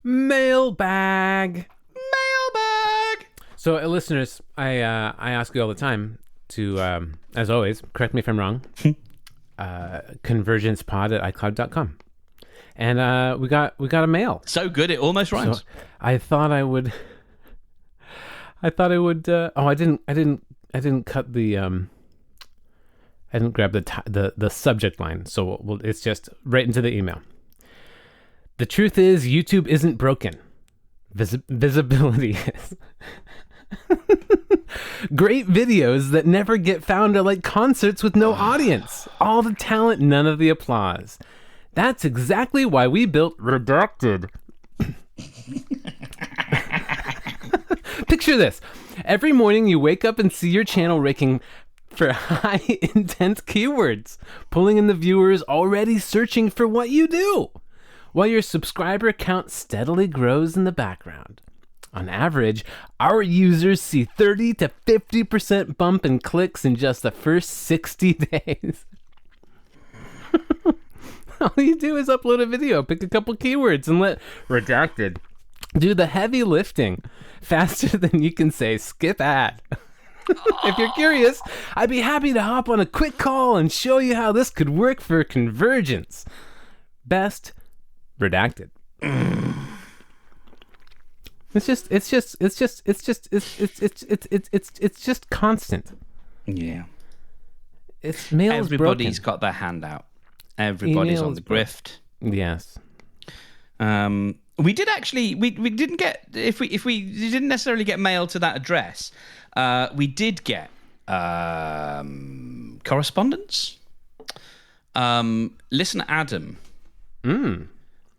Mailbag. Mailbag. So, listeners, I ask you all the time to, as always, correct me if I'm wrong, convergencepod@icloud.com. And we got a mail. So good, it almost rhymes. So I thought I would. I didn't cut the. I didn't grab the subject line, so it's just right into the email. The truth is, YouTube isn't broken. Visibility is. Great videos that never get found are like concerts with no audience. All the talent, none of the applause. That's exactly why we built Redacted. Picture this. Every morning you wake up and see your channel ranking for high intent keywords, pulling in the viewers already searching for what you do, while your subscriber count steadily grows in the background. On average, our users see 30 to 50% bump in clicks in just the first 60 days. All you do is upload a video, pick a couple keywords, and let Redacted do the heavy lifting faster than you can say skip ad. If you're curious, I'd be happy to hop on a quick call and show you how this could work for Convergence. Best, Redacted. It's just constant. Yeah. It's mail is Everybody's broken. got their hand out. Everybody's Email on is the broken. grift. Yes. We did actually. We didn't get if we didn't necessarily get mail to that address. We did get correspondence. Listener Adam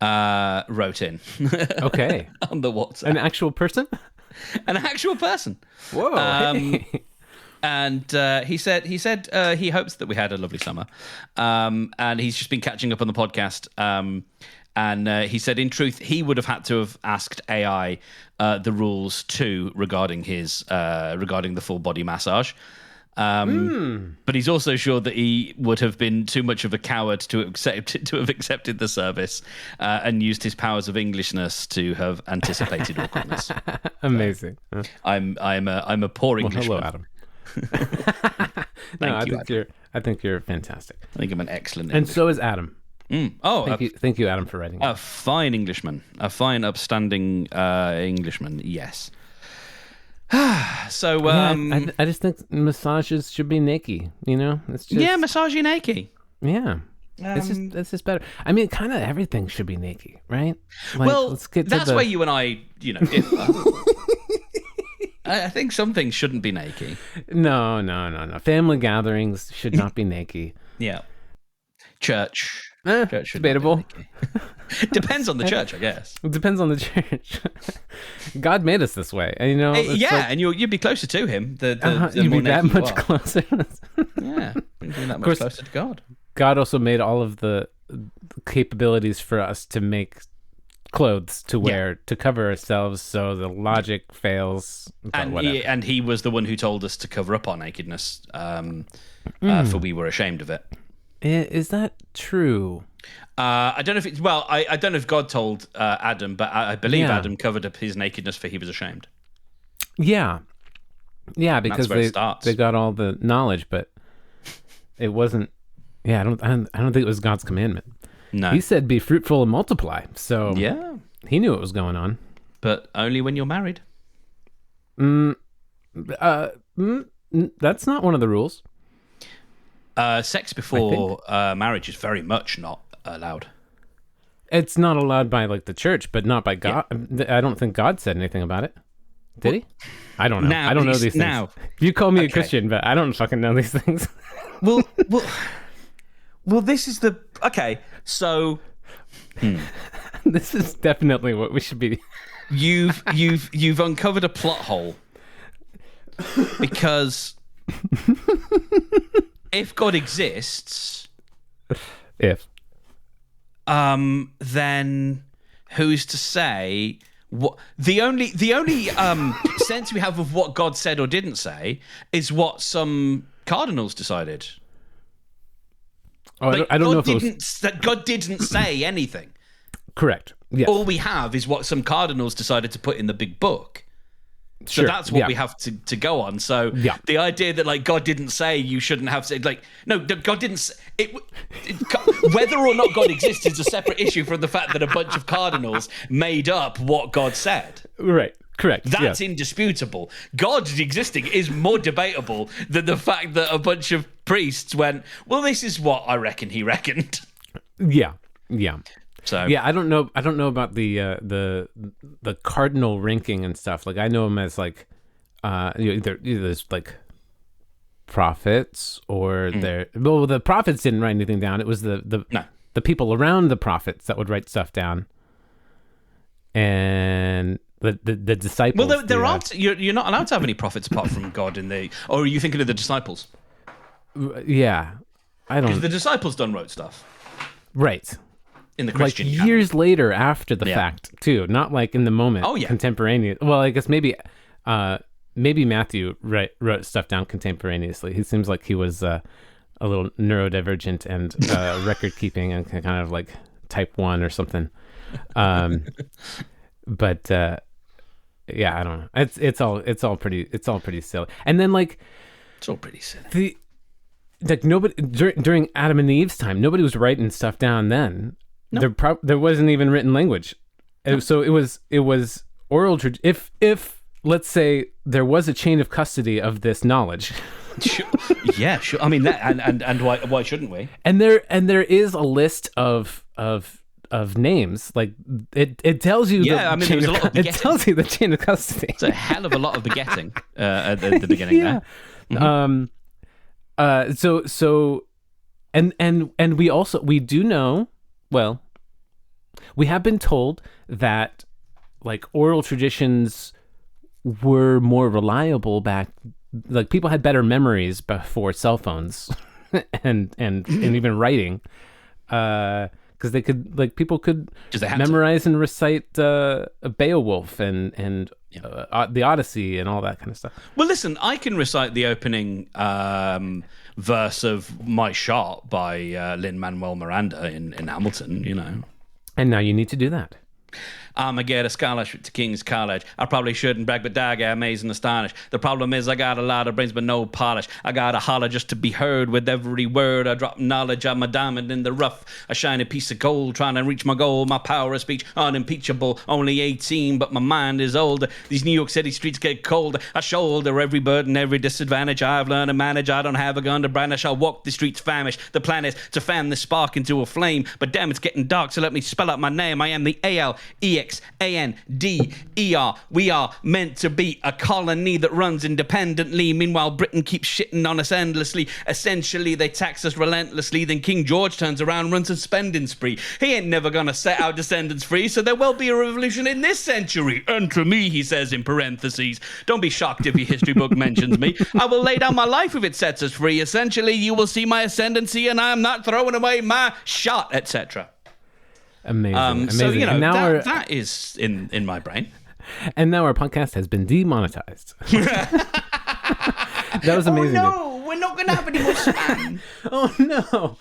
wrote in. Okay. On the WhatsApp. An actual person? An actual person. Whoa. Hey. And he said he hopes that we had a lovely summer, and he's just been catching up on the podcast. And he said, in truth, he would have had to have asked AI the rules too regarding the full body massage. But he's also sure that he would have been too much of a coward to have accepted the service and used his powers of Englishness to have anticipated awkwardness. Amazing. I'm a poor Englishman. Hello, Adam. Thank you, Adam. I think you're fantastic. I think I'm an excellent And Englishman. so is Adam. Oh, Thank you, Adam, for writing. a fine Englishman. A fine, upstanding Englishman, yes. So, I just think massages should be naked. You know, it's just massage your naked. yeah. It's just better. I mean, kind of everything should be naked, right? Like, Well, let's get to that's where you and I, differ. I think some things shouldn't be naked. No. Family gatherings should not be naked. Yeah. Church should debatable. not be naked. Depends on the church, I guess. It depends on the church. God made us this way, and it's Yeah, like, and you'd be closer to him. The you'd more be that naked you much are. closer. Yeah, you'd be that much course- closer to God. God also made all of the capabilities for us to make clothes to wear to cover ourselves, so the logic fails. But whatever. He was the one who told us to cover up our nakedness, for we were ashamed of it. Is that true? I don't know if it's I don't know if God told Adam, but I believe Yeah. Adam covered up his nakedness for he was ashamed. Yeah, because where it starts. they got all the knowledge, but it wasn't. Yeah, I don't think it was God's commandment. No, He said, "Be fruitful and multiply." So yeah, he knew what was going on. but only when you're married. That's not one of the rules. Sex before marriage is very much not allowed. It's not allowed by like the church, but not by God. I don't think God said anything about it. Did he? I don't know. Now, I don't know these things. now- You call me a Okay. Christian, but I don't fucking know these things. Well, this is the okay. So This is definitely what we should be. you've uncovered a plot hole because if God exists, If then who's to say what the only sense we have of what God said or didn't say is what some cardinals decided. I don't know if it was that God didn't say anything. correct. Yes. All we have is what some cardinals decided to put in the big book. So Sure. that's what we have to go on. So the idea that like God didn't say you shouldn't have said, like, no, God didn't say whether or not God exists is a separate issue from the fact that a bunch of cardinals made up what God said. Right. Correct. That's indisputable. God existing is more debatable than the fact that a bunch of priests went, well, this is what I reckon he reckoned. Yeah. So yeah, I don't know about the cardinal ranking and stuff. Like I know them as like either there's like prophets or the prophets didn't write anything down. It was the people around the prophets that would write stuff down, and the disciples. Well, there aren't. You're not allowed to have any prophets apart from God in the. Or are you thinking of the disciples? Yeah, I don't. Because the disciples done wrote stuff, right? In the Christian like years later after the fact too, not like in the moment. Oh yeah, contemporaneous. Well, I guess maybe Matthew wrote stuff down contemporaneously. He seems like he was a little neurodivergent and record keeping and kind of like type 1 or something. But yeah, I don't know. It's all pretty silly. And then like it's all pretty silly. Nobody during Adam and Eve's time, nobody was writing stuff down then. Nope. There wasn't even written language. Nope. So it was oral. If let's say there was a chain of custody of this knowledge. Sure. Yeah, sure. I mean, that, and why shouldn't we? And there is a list of names. Like it tells you. Yeah, I mean, there's a lot of begetting. It tells you the chain of custody. It's a hell of a lot of begetting at the beginning there. Mm-hmm. So and we do know. Well, we have been told that like oral traditions were more reliable back. Like people had better memories before cell phones and even writing, because they could like people could memorize and recite Beowulf and the Odyssey and all that kind of stuff. Well, listen, I can recite the opening verse of My Shot by Lin-Manuel Miranda in Hamilton, you know. And now you need to do that. I'm going to get a scholarship to King's College. I probably shouldn't brag, but dog, I'm amazed and astonished. The problem is I got a lot of brains, but no polish. I got to holler just to be heard with every word. I drop knowledge. I'm a diamond in the rough, a shiny piece of gold, trying to reach my goal. My power of speech, unimpeachable. Only 18, but my mind is older. These New York City streets get colder. I shoulder every burden, every disadvantage. I've learned to manage. I don't have a gun to brandish. I'll walk the streets famished. The plan is to fan this spark into a flame. But damn, it's getting dark, so let me spell out my name. I am the ALEXANDER. We are meant to be a colony that runs independently. Meanwhile, Britain keeps shitting on us endlessly. Essentially, they tax us relentlessly. Then King George turns around and runs a spending spree. He ain't never gonna set our descendants free, so there will be a revolution in this century. Enter me, he says in parentheses. Don't be shocked if your history book mentions me. I will lay down my life if it sets us free. Essentially, you will see my ascendancy, and I am not throwing away my shot, etc. Amazing. So, you know, that is in my brain. And now our podcast has been demonetized. That was amazing. Oh, no. We're not going to have any more spam. Oh, no.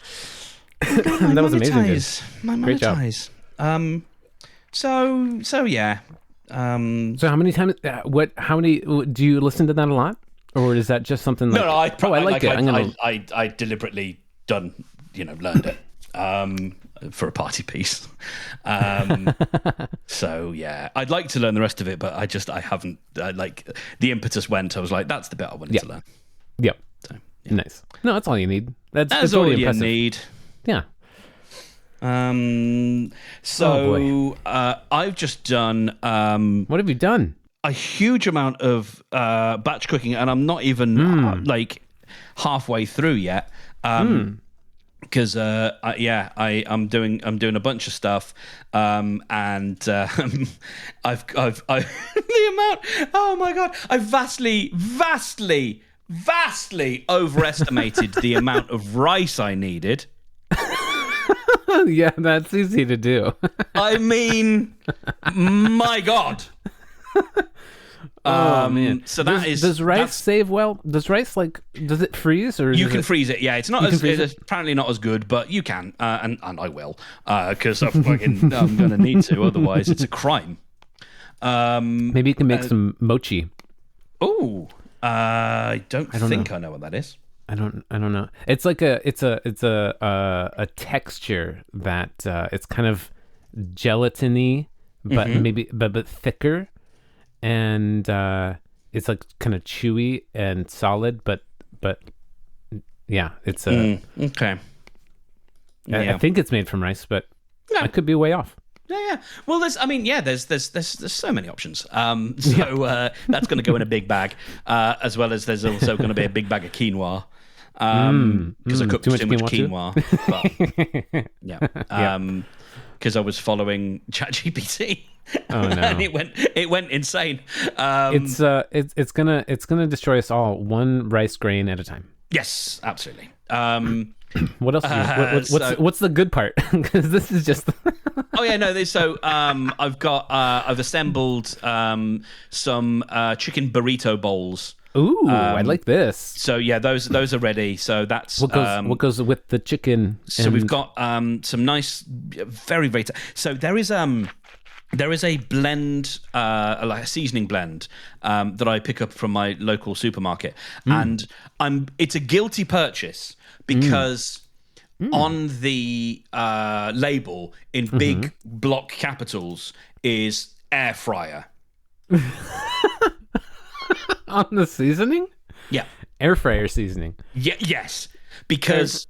That was amazing, dude. Great job. So yeah. So how many times, how many, do you listen to that a lot? Or is that just something like... No, I like it. I deliberately learned it. For a party piece. So yeah, I'd like to learn the rest of it, but I haven't. The impetus went. I was like, that's the bit I wanted to learn. Yep. So, yeah. Nice. No, that's all you need. That's all totally you impressive. need. Yeah. I've just done. What have you done? A huge amount of batch cooking, and I'm not even halfway through yet. Because I'm doing a bunch of stuff, and I've the amount. Oh my god! I vastly overestimated the amount of rice I needed. Yeah, that's easy to do. I mean, my god. Oh man! So does rice save well? Does rice does it freeze or you can freeze it? Yeah, it's not it's apparently not as good, but you can, and I will because I'm going to need to. Otherwise, it's a crime. Maybe you can make some mochi. Oh, I don't think I know what that is. I don't know. It's like a texture that it's kind of gelatiny, but maybe but thicker, and it's like kind of chewy and solid, but yeah, it's a okay. I think it's made from rice, but I could be way off. Yeah. Well, there's so many options. That's going to go in a big bag, as well as there's also going to be a big bag of quinoa. Because I cooked too much quinoa. But, yeah. Because I was following ChatGPT. Oh no! And it went insane. It's gonna destroy us all, one rice grain at a time. Yes, absolutely. What else? What's the good part? Because this is just. Oh yeah, no. So I've assembled some chicken burrito bowls. Ooh, I like this. So yeah, those are ready. So that's what goes with the chicken. So we've got some nice, very very. So there is a blend, like a seasoning blend, that I pick up from my local supermarket, and it's a guilty purchase because on the label in big block capitals is air fryer. On the seasoning? Yeah. Air fryer seasoning. Yeah, yes. Because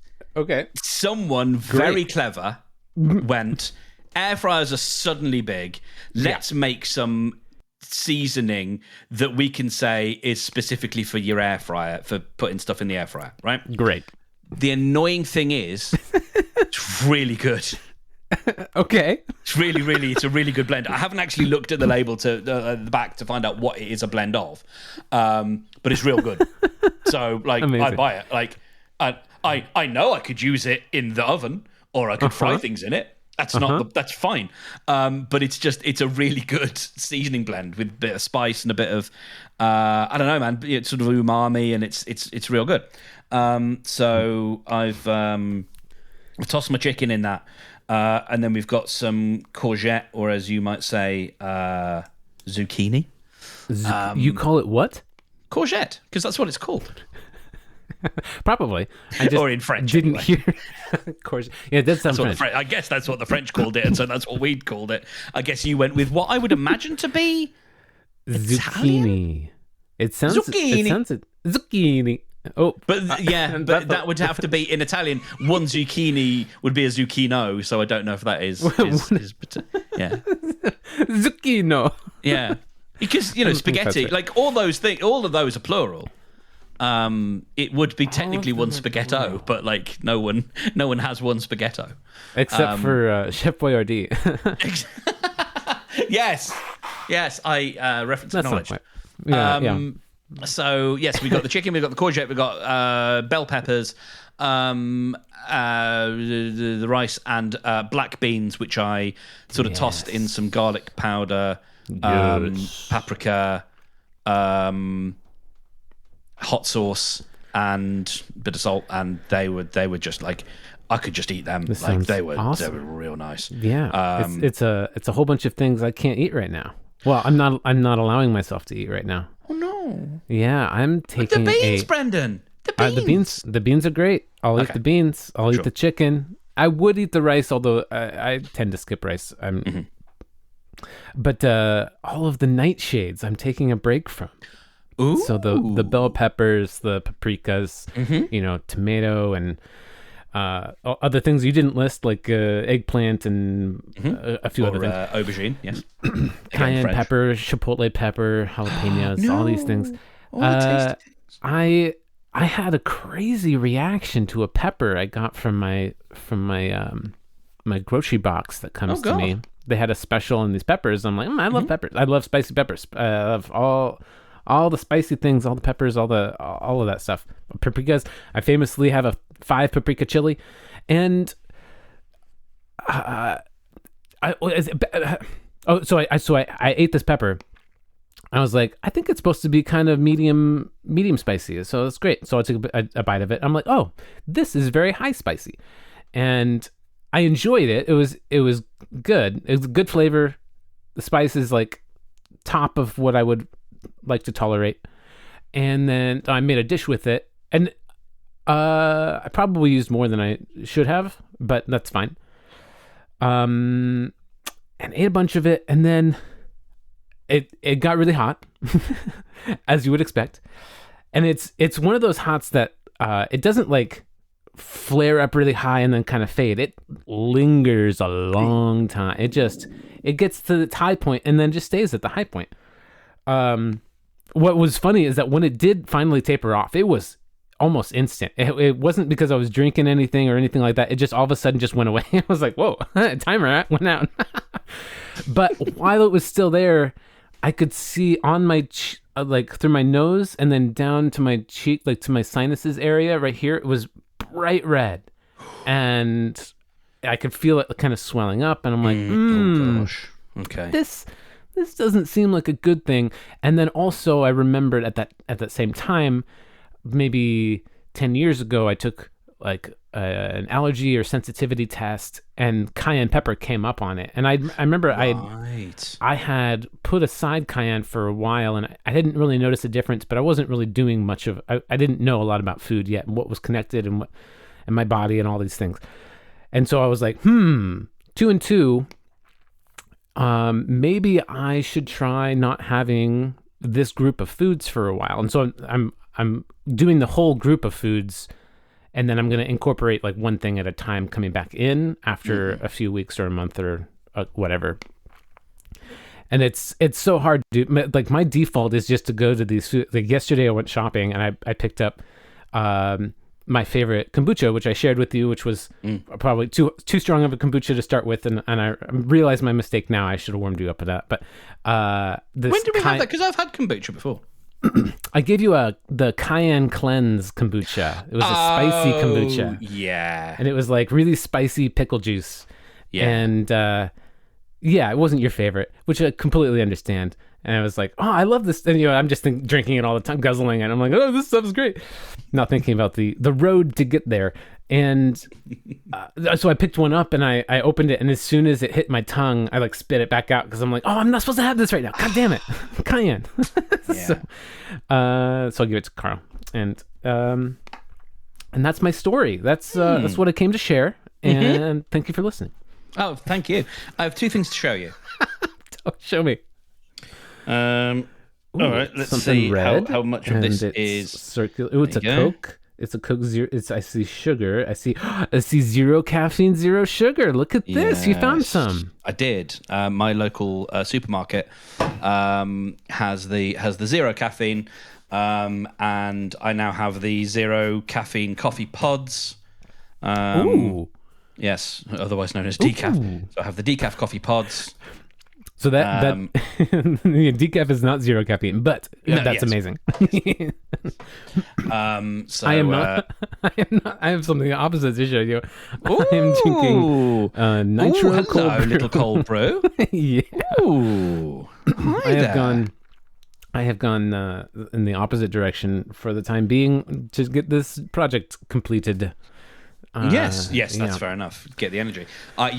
someone very clever went, air fryers are suddenly big. Let's make some seasoning that we can say is specifically for your air fryer, for putting stuff in the air fryer, right? Great. The annoying thing is, it's really good. Okay. It's a really good blend. I haven't actually looked at the label to the back to find out what it is a blend of, but it's real good. So Amazing. I buy it. I know I could use it in the oven, or I could fry things in it. That's that's fine. But it's a really good seasoning blend with a bit of spice and a bit of I don't know, man. It's sort of umami, and it's real good. So I've tossed my chicken in that. And then we've got some courgette, or as you might say, zucchini. You call it what? Courgette, because that's what it's called. Probably. Or in French. Didn't anyway. hear. Courgette. Yeah, that's French. I guess that's what the French called it, and so that's what we'd called it. I guess you went with what I would imagine to be zucchini. It sounds zucchini. Oh, but that would have to be in Italian. One zucchini would be a zucchino, so I don't know if that is yeah, zucchino. Yeah, because spaghetti, like all of those are plural. It would be technically one spaghetto, but like no one has one spaghetto except for Chef Boyardee. Yes, I reference knowledge. Yeah. So yes, we got the chicken, we got the courgette, we got bell peppers, the rice, and black beans, which I sort of tossed in some garlic powder, paprika, hot sauce, and a bit of salt, and they were just like, I could just eat them. Like they were awesome. They were real nice. Yeah, it's a whole bunch of things I can't eat right now. Well, I'm not allowing myself to eat right now. Oh no! Yeah, I'm taking the beans, Brendan. The beans are great. I'll eat the beans. I'll eat the chicken. I would eat the rice, although I tend to skip rice. But all of the nightshades, I'm taking a break from. Ooh. So the bell peppers, the paprikas, tomato, and other things you didn't list, like eggplant and a few other things. Aubergine, yes. Cayenne pepper, chipotle pepper, jalapenos, all these things. I had a crazy reaction to a pepper I got from my my grocery box that comes to me. They had a special on these peppers. I'm like, I love peppers. I love spicy peppers. I love all the spicy things, all the peppers, all of that stuff. Paprikas. I famously have a 5 paprika chili, and I ate this pepper, I was like, I think it's supposed to be kind of medium spicy, so it's great. So I took a bite of it. I'm like, oh, this is very high spicy, and I enjoyed it. It was good. It was a good flavor. The spice is like top of what I would like to tolerate. And then I made a dish with it, and I probably used more than I should have, but that's fine. And ate a bunch of it, and then it got really hot, as you would expect. And it's one of those hots that it doesn't like flare up really high and then kind of fade. It lingers a long time. It gets to its high point and then just stays at the high point. What was funny is that when it did finally taper off, it was almost instant. It wasn't because I was drinking anything or anything like that. It just all of a sudden just went away. I was like, whoa, timer went out. But while it was still there, I could see on my like through my nose and then down to my cheek, like to my sinuses area right here, it was bright red, and I could feel it kind of swelling up. And I'm like, oh gosh, okay, this doesn't seem like a good thing. And then also I remembered at that same time, maybe 10 years ago, I took like an allergy or sensitivity test, and cayenne pepper came up on it. And I remember I had put aside cayenne for a while, and I didn't really notice a difference, but I wasn't really doing much of, I didn't know a lot about food yet and what was connected and my body and all these things. And so I was like, 2 and 2, maybe I should try not having this group of foods for a while. And so I'm doing the whole group of foods, and then I'm going to incorporate like one thing at a time coming back in after a few weeks or a month or whatever. And it's so hard to do. Like my default is just to go to these food. Like yesterday I went shopping and I picked up my favorite kombucha, which I shared with you, which was probably too strong of a kombucha to start with. And I realize my mistake now. I should have warmed you up with that. But when did we have that? Because I've had kombucha before. I gave you the cayenne cleanse kombucha. It was a spicy kombucha. Yeah. And it was like really spicy pickle juice. Yeah. And it wasn't your favorite, which I completely understand. And I was like, oh, I love this. And I'm just drinking it all the time, guzzling it. I'm like, oh, this stuff is great. Not thinking about the road to get there. And so I picked one up and I opened it, and as soon as it hit my tongue, I like spit it back out because I'm like, oh, I'm not supposed to have this right now. God damn it, cayenne. So I'll give it to Carl, and that's my story. That's what I came to share, and thank you for listening. Oh, thank you. I have 2 things to show you. Show me. All right, let's see how much of this is circular. Oh, it's a Coke. It's a Coke Zero. I see sugar. I see 0 caffeine, 0 sugar. Look at this. You found some. I did. My local supermarket has the 0 caffeine, and I now have the 0 caffeine coffee pods. Ooh. Yes, otherwise known as decaf. Ooh. So I have the decaf coffee pods. So that decaf is not 0 caffeine, but that's amazing. So I am not. I have something opposite to show you. I am drinking nitro cold brew. Little cold brew. Yeah. Ooh. I have gone in the opposite direction for the time being to get this project completed. Yes, that's fair enough. Get the energy. I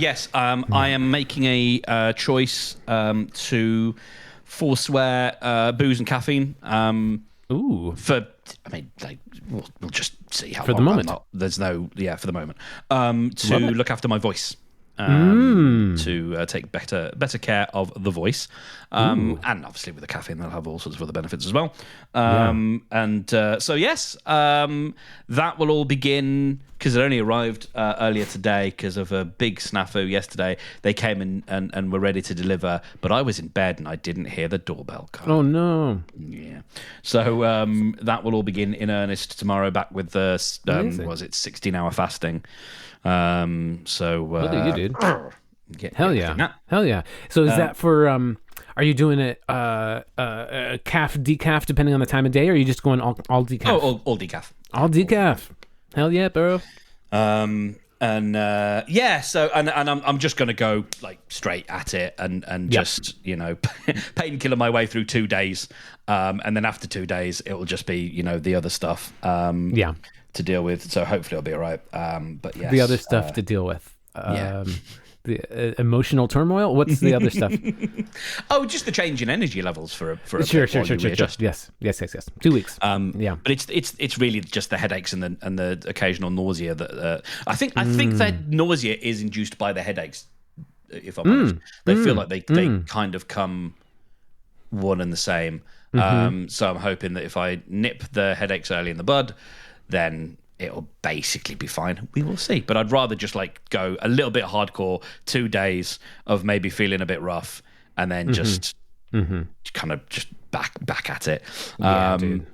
am making a choice to forswear booze and caffeine. Ooh. We'll just see how for the moment. for the moment. To look after my voice. To take better care of the voice, and obviously with the caffeine they'll have all sorts of other benefits as well. So yes, that will all begin because it only arrived earlier today because of a big snafu yesterday. They came and were ready to deliver, but I was in bed and I didn't hear the doorbell come. Oh no! Yeah, so that will all begin in earnest tomorrow. Back with the 16-hour fasting. Look at you, dude. Hell yeah. So is that for are you doing it calf decaf depending on the time of day, or are you just going all decaf? All decaf. All decaf. Hell yeah, bro. So I'm just going to go like straight at it and just painkiller my way through 2 days, and then after 2 days it will just be the other stuff to deal with. So hopefully it'll be all right. But yes, the other stuff to deal with. The emotional turmoil. What's the other stuff? Oh, just the change in energy levels for a sure. bit while you readjust. Yes. 2 weeks. But it's really just the headaches and the occasional nausea that I think that nausea is induced by the headaches. If I'm honest, they feel like they kind of come one and the same. So I'm hoping that if I nip the headaches early in the bud, then it'll basically be fine. We will see. But I'd rather just like go a little bit hardcore, 2 days of maybe feeling a bit rough, and then just kind of just back at it. Dude.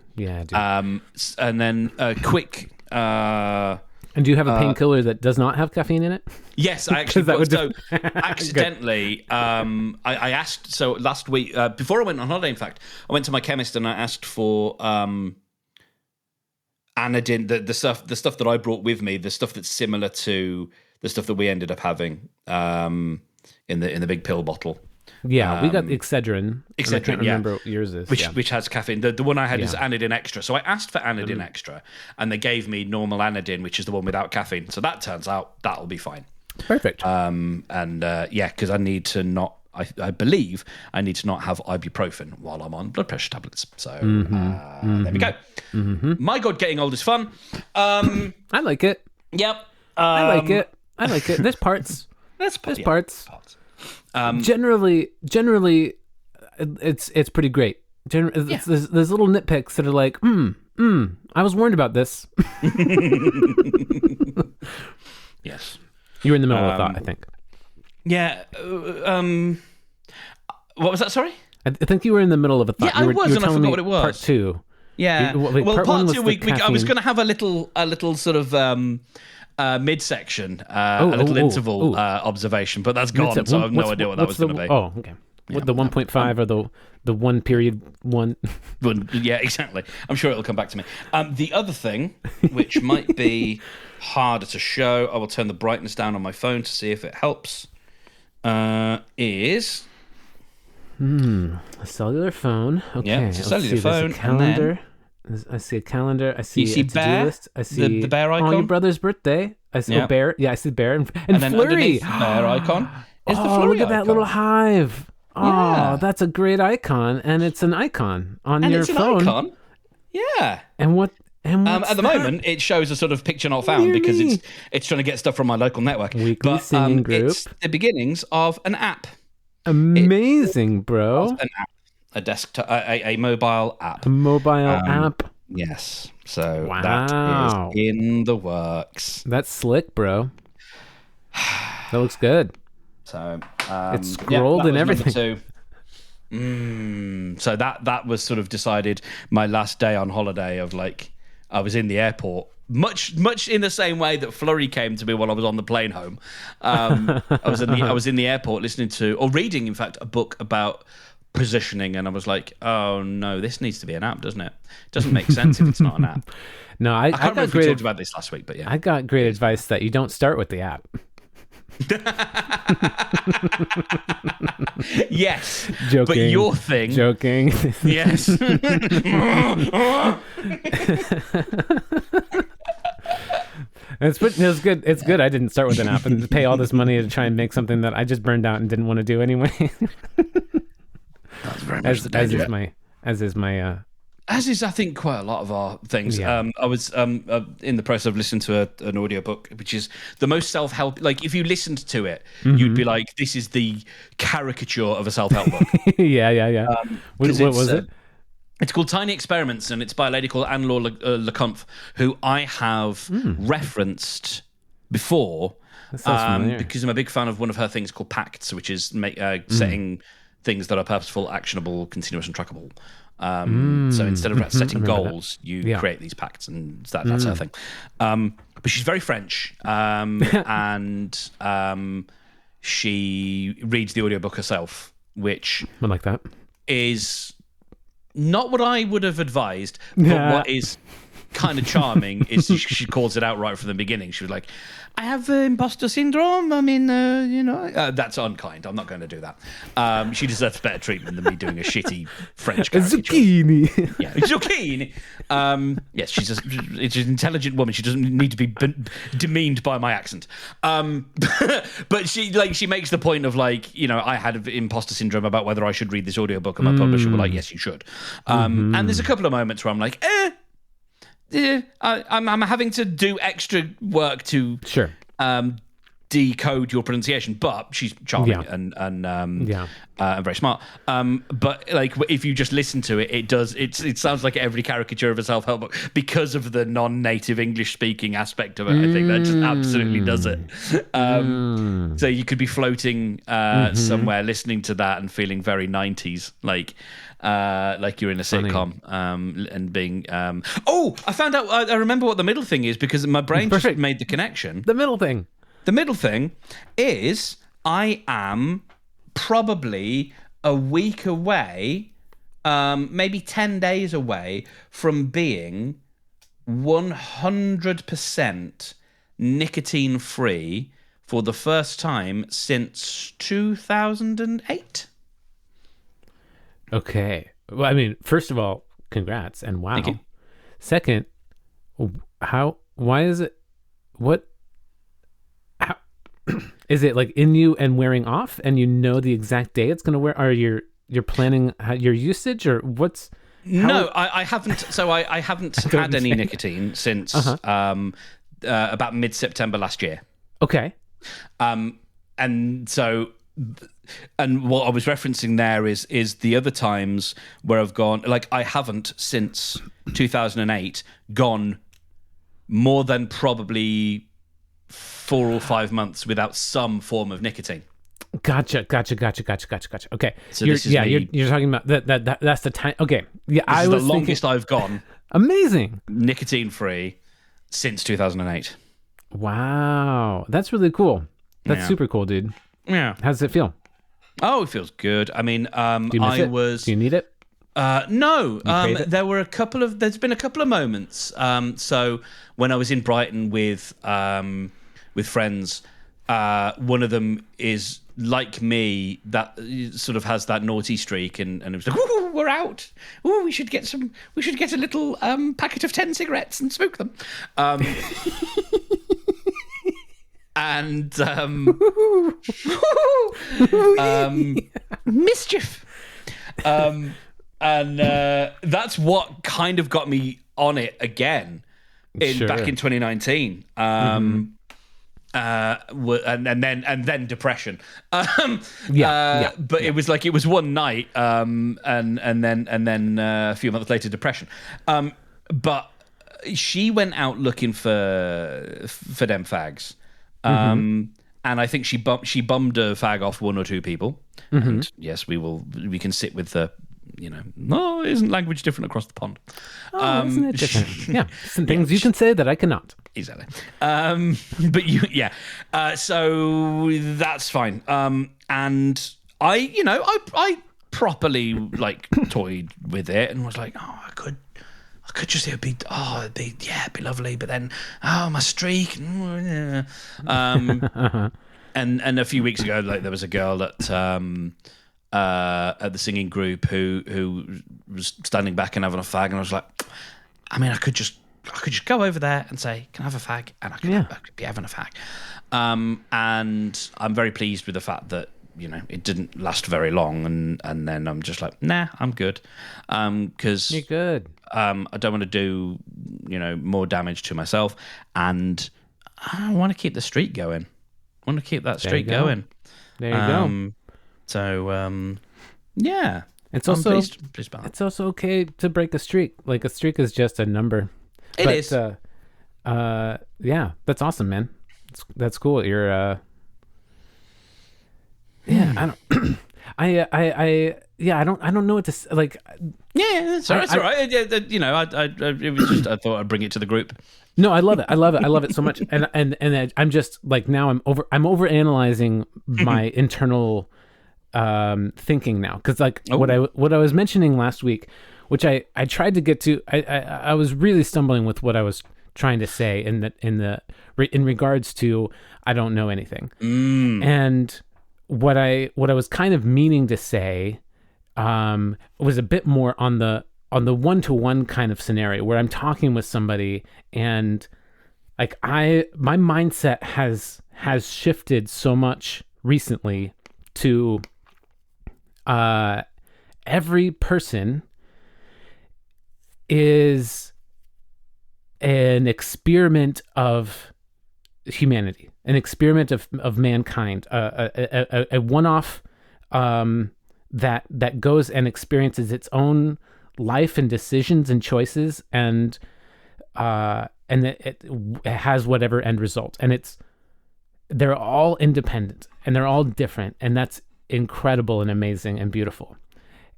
And then a quick. And do you have a painkiller that does not have caffeine in it? Yes, I actually accidentally. I asked. So last week, before I went on holiday, in fact, I went to my chemist and I asked for anodine, the stuff that I brought with me, the stuff that's similar to the stuff that we ended up having in the big pill bottle. Yeah, we got Excedrin. I can't remember what yours is. Which has caffeine. The one I had is anodine extra. So I asked for anodine extra, and they gave me normal anodine, which is the one without caffeine. So that turns out that'll be fine. Perfect. Because I need to not. I believe I need to not have ibuprofen while I'm on blood pressure tablets. So there we go. My God, getting old is fun. I like it. Yep. I like it. There's parts. There's parts. Generally, it's pretty great. There's little nitpicks that are like, I was warned about this. Yes. You were in the middle of a thought, I think. Yeah. What was that? Sorry? I think you were in the middle of a thought. Yeah, I was, and I forgot what it was. Part two. Yeah. Part two, I was going to have a little sort of midsection, a little interval observation, but that's gone, so I have no idea what that was going to be. Oh, okay. Yeah, the 1.5 or the 1 period 1? Yeah, exactly. I'm sure it'll come back to me. The other thing, which might be harder to show, I will turn the brightness down on my phone to see if it helps, is... a cellular phone. Okay, yeah, it's a cellular phone. A calendar. I see a calendar. I see a to-do bear, list. I see the bear icon. Oh, your brother's birthday. I see a bear. Yeah, I see bear and then Flurry. Underneath the bear icon is the Flurry look at that icon. little hive. Oh, Yeah. that's a great icon, and it's an icon on And your it's phone. an icon. Yeah. And what? And what's at the that? moment, it shows a sort of picture not do found you because mean? it's trying to get stuff from my local network. Weekly singing group. It's the beginnings of an app. Amazing, bro. An app, a desktop, a mobile app. A mobile app. Yes. So Wow. that is in the works. That's slick, bro. That looks good. So It's scrolled and everything. So that was sort of decided my last day on holiday of like I was in the airport. Much in the same way that Flurry came to me while I was on the plane home. I was in the airport listening to or reading, in fact, a book about positioning, and I was like, "Oh no, this needs to be an app, doesn't it? It doesn't make sense if it's not an app." No, I can't got remember if we talked about this last week, but yeah, I got great advice that you don't start with the app. Yes, Joking. but your thing, Joking. yes. It's good. It's good. I didn't start with an app and pay all this money to try and make something that I just burned out and didn't want to do anyway. That's very much as is, I think, quite a lot of our things. Yeah. I was in the process of listening to an audiobook, which is the most self-help. Like, if you listened to it, you'd be like, this is the caricature of a self-help book. Yeah. What was it? It's called Tiny Experiments, and it's by a lady called Anne-Laure Lecomte, who I have referenced before because I'm a big fan of one of her things called Pacts, which is setting things that are purposeful, actionable, continuous, and trackable. So instead of setting goals, you create these pacts, and that's her thing. But she's very French, and she reads the audiobook herself, which I like that. is not what I would have advised, but what is kind of charming is she calls it out right from the beginning. She was like, I have imposter syndrome. I mean, that's unkind. I'm not going to do that. She deserves better treatment than me doing a shitty French caricature. Zucchini. Yeah, zucchini. Yes, she's an intelligent woman. She doesn't need to be demeaned by my accent. But she makes the point of like, I had imposter syndrome about whether I should read this audiobook, and my publisher were like, yes, you should. And there's a couple of moments where I'm like, I'm having to do extra work to decode your pronunciation, but she's charming and very smart. But like, if you just listen to it, it sounds like every caricature of a self-help book because of the non-native English speaking aspect of it. I think that just absolutely does it. So you could be floating somewhere listening to that and feeling very 90s, like you're in a sitcom, and being I found out, I remember what the middle thing is because my brain just made the connection. The middle thing is I am probably a week away, maybe 10 days away from being 100% nicotine free for the first time since 2008. Okay. Well, I mean, first of all, congrats and wow. Thank you. Second, why is it, how, is it like in you and wearing off and the exact day it's going to wear? Or you're planning your usage or what's? No, I haven't. So I haven't had any nicotine since about mid-September last year. Okay. And so, and what I was referencing there is the other times where I've gone, like I haven't since 2008 gone more than probably 4 or 5 months without some form of nicotine. Gotcha. Okay. So you're talking about that's the time. Okay. Yeah. This is the longest I've gone. Amazing. Nicotine free since 2008. Wow. That's really cool. That's super cool, dude. Yeah. How does it feel? Oh, it feels good. I mean, Do you miss it? Do you need it? No. There's been a couple of moments. So when I was in Brighton with friends, one of them is like me, that sort of has that naughty streak, and it was like, "Ooh, we're out. Ooh, we should get a little packet of 10 cigarettes and smoke them." And mischief. And that's what kind of got me on it again back in 2019. And then depression. But it was like, it was one night, and then a few months later, depression. But she went out looking for them fags. And I think she bummed a fag off 1 or 2 people. And yes, we can sit with the, isn't language different across the pond? Isn't it different? Yeah, some things you can say that I cannot. Exactly. But so that's fine. And I properly like toyed with it and was like, I could just, it'd be lovely. But then, my streak. And a few weeks ago, like there was a girl at the singing group who was standing back and having a fag, and I was like, I mean, I could just go over there and say, "Can I have a fag?" And I could be having a fag. And I'm very pleased with the fact that it didn't last very long, and then I'm just like, nah, I'm good, because you're good. I don't want to do more damage to myself, and I want to keep the streak going. I want to keep that streak going. There you go. So yeah, it's also pleased about that. It's also okay to break a streak. Like a streak is just a number. It is. Yeah, that's awesome, man. That's cool. You're I don't I don't know what to like. Yeah, it's all right. It was just, I thought I'd bring it to the group. No, I love it. I love it so much. And I'm just like, now I'm over analyzing my internal thinking now, because like what I was mentioning last week which I tried to get to. I was really stumbling with what I was trying to say in regards to I don't know anything. And what I was kind of meaning to say was a bit more on the one-to-one kind of scenario where I'm talking with somebody and like my mindset has shifted so much recently to every person is an experiment of humanity, an experiment of mankind, a one-off that goes and experiences its own life and decisions and choices, and it has whatever end result, and they're all independent and they're all different, and that's incredible and amazing and beautiful.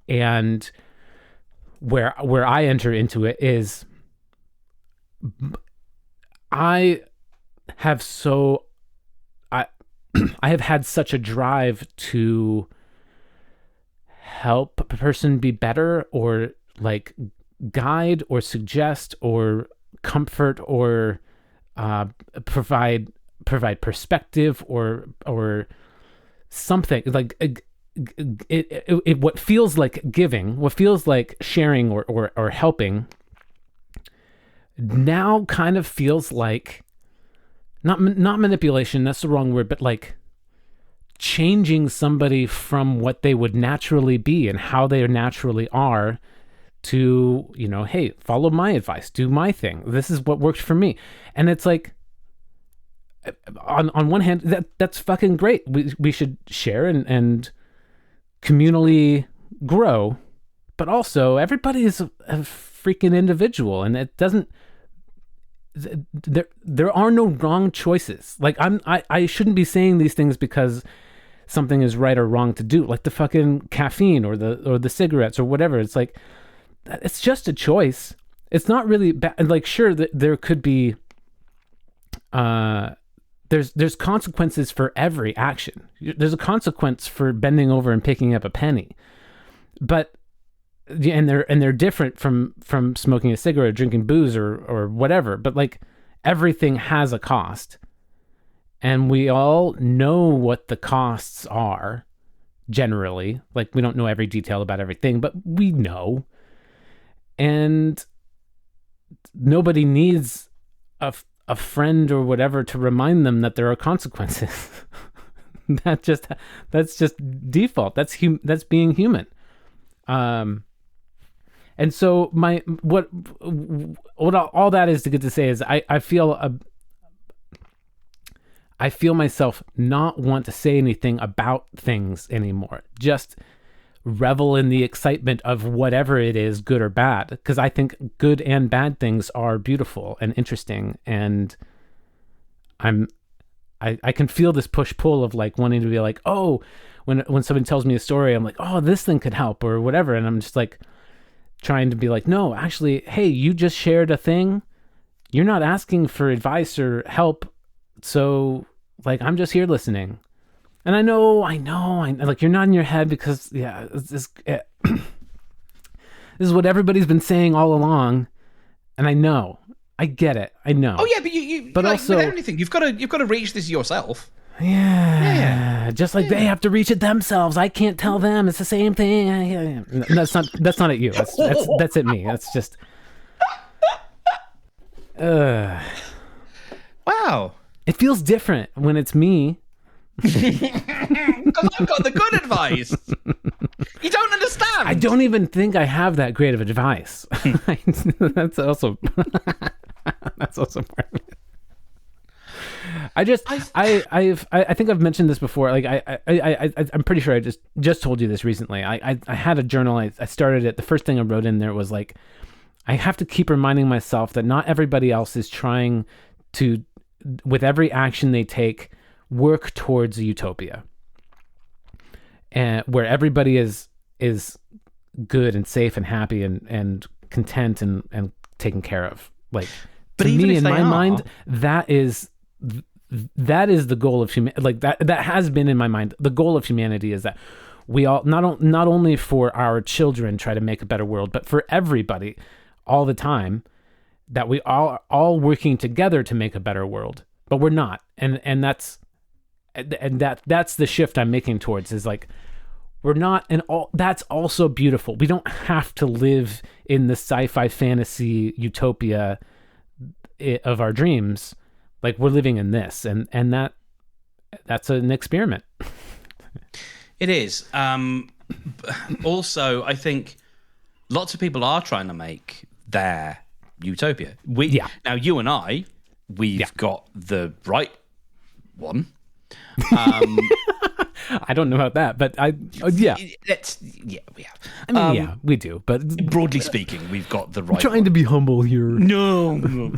And where I enter into it is I have had such a drive to help a person be better, or like guide or suggest or comfort or provide perspective or something like it what feels like giving, what feels like sharing or helping, now kind of feels like not manipulation, that's the wrong word, but like changing somebody from what they would naturally be and how they naturally are to, hey, follow my advice, do my thing. This is what works for me. And it's like, on one hand, that's fucking great. We should share and communally grow, but also everybody is a freaking individual, and it doesn't. There are no wrong choices. Like I shouldn't be saying these things because something is right or wrong to do. Like the fucking caffeine or the cigarettes or whatever. It's like it's just a choice. It's not really bad. Like sure, there could be. There's consequences for every action. There's a consequence for bending over and picking up a penny, but they're different from smoking a cigarette, or drinking booze, or whatever. But like everything has a cost, and we all know what the costs are. Generally, like we don't know every detail about everything, but we know, and nobody needs a friend or whatever to remind them that there are consequences. that's just default. That's being human. And so what all that is to get to say is I feel myself not want to say anything about things anymore. Just revel in the excitement of whatever it is, good or bad, because I think good and bad things are beautiful and interesting, and I can feel this push-pull of like wanting to be like, oh, when someone tells me a story, I'm like, oh, this thing could help or whatever, and I'm just like trying to be like, no, actually, hey, you just shared a thing, you're not asking for advice or help, so like I'm just here listening. And I know, like you're nodding your head because, yeah, this is what everybody's been saying all along, and I get it, I know. Oh yeah, but you but like, also, with anything, you've got to reach this yourself. Yeah, just like they have to reach it themselves. I can't tell them. It's the same thing. Yeah. That's not at you. That's at me. That's just. Wow. It feels different when it's me. Because I've got the good advice. You don't understand. I don't even think I have that great of advice. That's also part of it. I think I've mentioned this before. Like I'm pretty sure I just told you this recently. I had a journal. I started it. The first thing I wrote in there was like, I have to keep reminding myself that not everybody else is trying to, with every action they take, work towards a utopia, and where everybody is good and safe and happy and content and taken care of. Like, but to me, in my mind, that is the goal of humanity. Like that has been in my mind. The goal of humanity is that we all not only for our children try to make a better world, but for everybody all the time, that we all working together to make a better world, but we're not. And that's the shift I'm making towards, is like, we're not, and all that's also beautiful. We don't have to live in the sci-fi fantasy utopia of our dreams. Like, we're living in this, and that's an experiment. It is. Also, I think lots of people are trying to make their utopia. Now, you and we've got the right one. I don't know about that, but we have. I mean, we do, but broadly speaking, we've got the right. I'm trying to be humble here. No.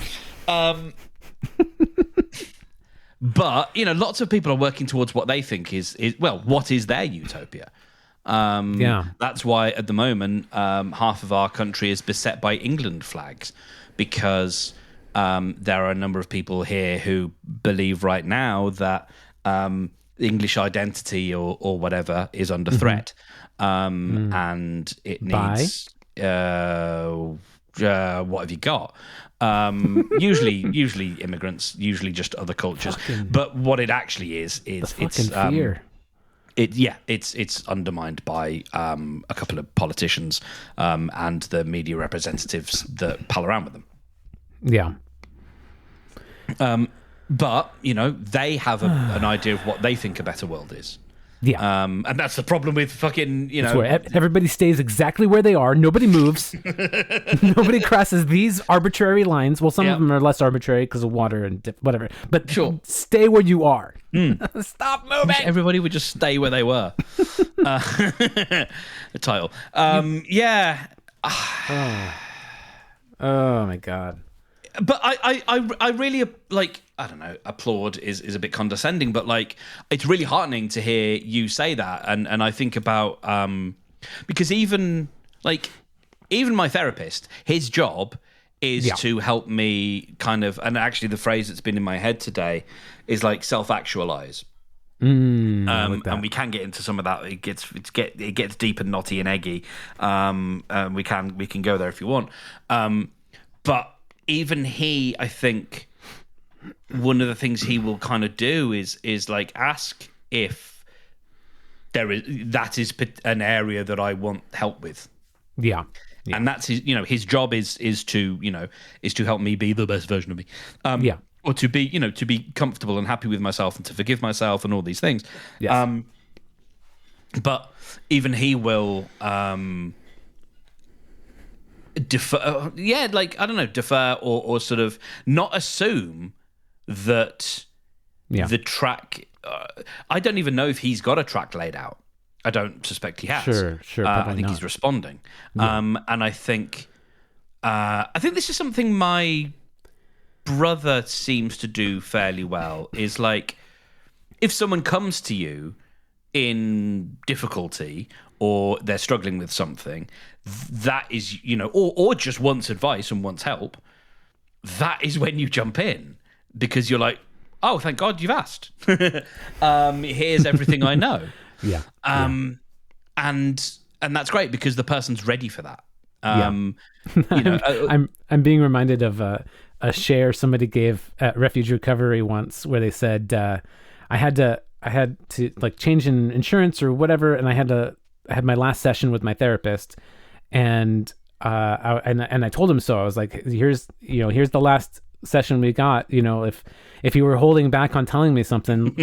But lots of people are working towards what they think is what is their utopia. That's why at the moment half of our country is beset by England flags, because there are a number of people here who believe right now that English identity or whatever is under threat, and it needs what have you got? Usually immigrants, usually just other cultures. But what it actually is it's fear. It's undermined by a couple of politicians and the media representatives that pal around with them. Yeah. But they have an idea of what they think a better world is. Yeah. And that's the problem with fucking, It's where everybody stays exactly where they are. Nobody moves. Nobody crosses these arbitrary lines. Well, some of them are less arbitrary because of water and whatever. But sure, stay where you are. Stop moving. Everybody would just stay where they were. The title. Yeah. Oh my God. But I really, like, I don't know, applaud is a bit condescending, but like, it's really heartening to hear you say that. And I think about, because even my therapist, his job is to help me kind of, and actually the phrase that's been in my head today is like self-actualize. And we can get into some of that. It gets deep and knotty and eggy. We can go there if you want. But even he, I think, one of the things he will kind of do is like ask if that is an area that I want help with. Yeah. And that's his job is to help me be the best version of me. Or to be comfortable and happy with myself and to forgive myself and all these things. Yes. But even he will defer. Defer or sort of not assume that the track. I don't even know if he's got a track laid out. I don't suspect he has. Sure. I think he's responding. Yeah. And I think this is something my brother seems to do fairly well. Is like, if someone comes to you in difficulty or they're struggling with something, that is, or just wants advice and wants help, that is when you jump in, because you're like, oh, thank God you've asked. Here's everything I know. Yeah. And that's great because the person's ready for that. I'm being reminded of a share somebody gave at Refuge Recovery once, where they said, I had to like change in insurance or whatever, and I had my last session with my therapist, and I told him so. I was like, here's the last session we got. If you were holding back on telling me something,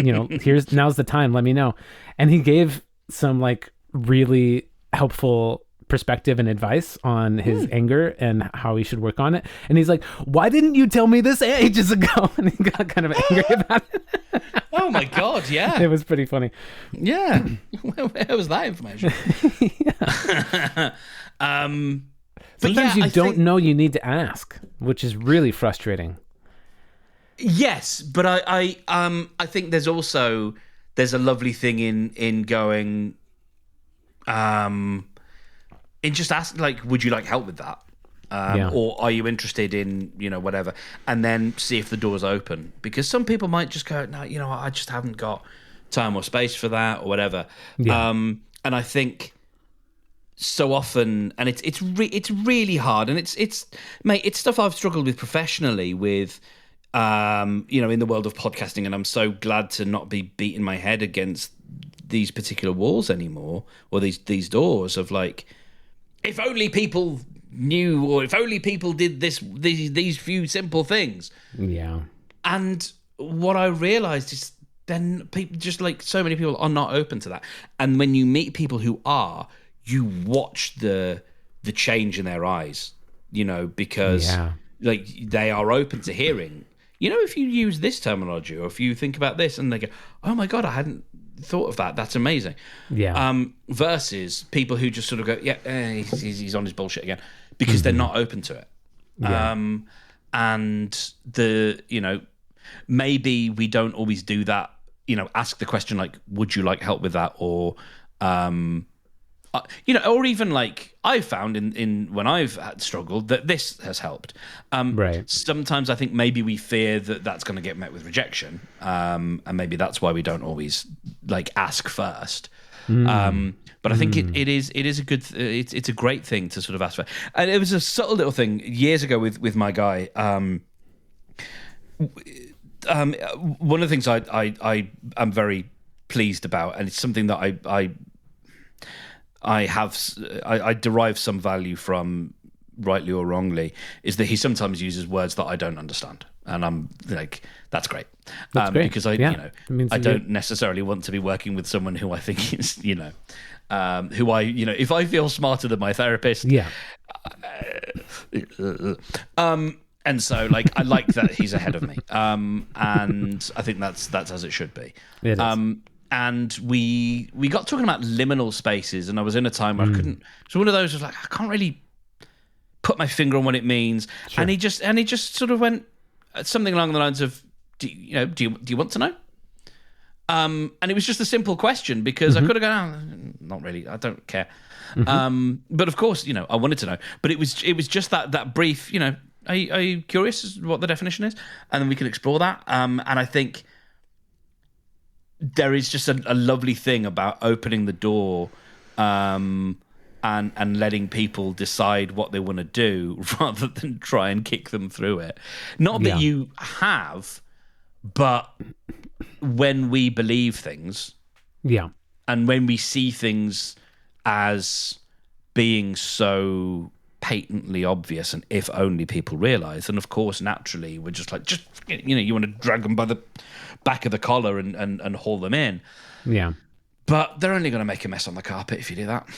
now's the time. Let me know. And he gave some like really helpful perspective and advice on his anger and how he should work on it. And he's like, why didn't you tell me this ages ago? And he got kind of angry about it. Oh my God, yeah. It was pretty funny. Yeah. Where was that information? Sometimes you don't know you need to ask, which is really frustrating. Yes, but I think there's a lovely thing in going in just asking, like, would you like help with that? Or are you interested in, whatever? And then see if the door's open. Because some people might just go, no, I just haven't got time or space for that or whatever. Yeah. And I think so often, and it's really hard, and it's mate, it's stuff I've struggled with professionally with, in the world of podcasting, and I'm so glad to not be beating my head against these particular walls anymore, or these doors of like, if only people knew, or if only people did these few simple things. Yeah. And what I realized is then people, just like so many people, are not open to that. And when you meet people who are, you watch the change in their eyes, because like they are open to hearing, if you use this terminology, or if you think about this, and they go, oh my God, I hadn't thought of that. That's amazing. Yeah. Versus people who just sort of go, he's on his bullshit again, because they're not open to it. Yeah. And maybe we don't always do that, ask the question like, would you like help with that? Or, or even like I've found in when I've struggled that this has helped. Right. Sometimes I think maybe we fear that that's going to get met with rejection. And maybe that's why we don't always like ask first. But I think it is a good, it's a great thing to sort of ask for. And it was a subtle little thing years ago with my guy. One of the things I am very pleased about, and it's something that I derive some value from, rightly or wrongly, is that he sometimes uses words that I don't understand, and I'm like, that's great. That's great. Because I don't necessarily want to be working with someone who I think is who I if I feel smarter than my therapist, and so like I like that he's ahead of me, and I think that's as it should be. It is. And we got talking about liminal spaces, and I was in a time where I couldn't. So one of those was like, I can't really put my finger on what it means. Sure. And he just sort of went something along the lines of, do you want to know? And it was just a simple question, because I could have gone, not really, I don't care. But of course, I wanted to know. But it was just that brief, are you curious as to what the definition is? And then we can explore that. And I think there is just a lovely thing about opening the door and letting people decide what they want to do, rather than try and kick them through it. Not that you have, but when we believe things, and when we see things as being so patently obvious, and if only people realize, then of course naturally we're just like, you want to drag them by the back of the collar and haul them in. But they're only going to make a mess on the carpet if you do that.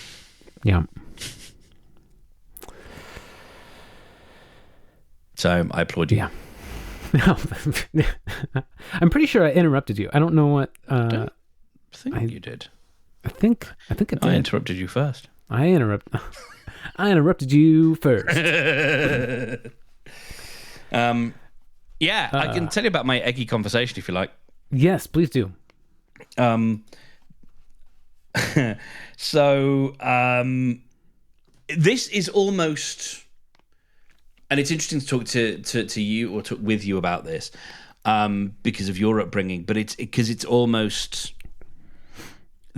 So I applaud you. I'm pretty sure I interrupted you. I don't know what. I think you did. I think it did. I interrupted you first. I interrupted you first. I can tell you about my eggy conversation if you like. Yes, please do. So this is almost, and it's interesting to talk to you or with you about this, because of your upbringing. But it's almost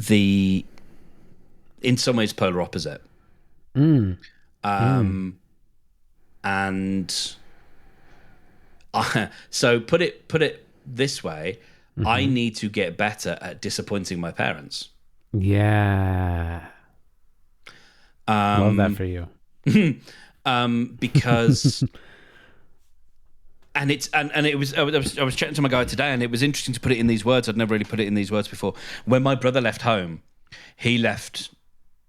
in some ways polar opposite. And so put it this way, I need to get better at disappointing my parents. Love that for you. Because and it was I was chatting to my guy today, and it was interesting to put it in these words. I'd never really put it in these words before. When my brother left home, he left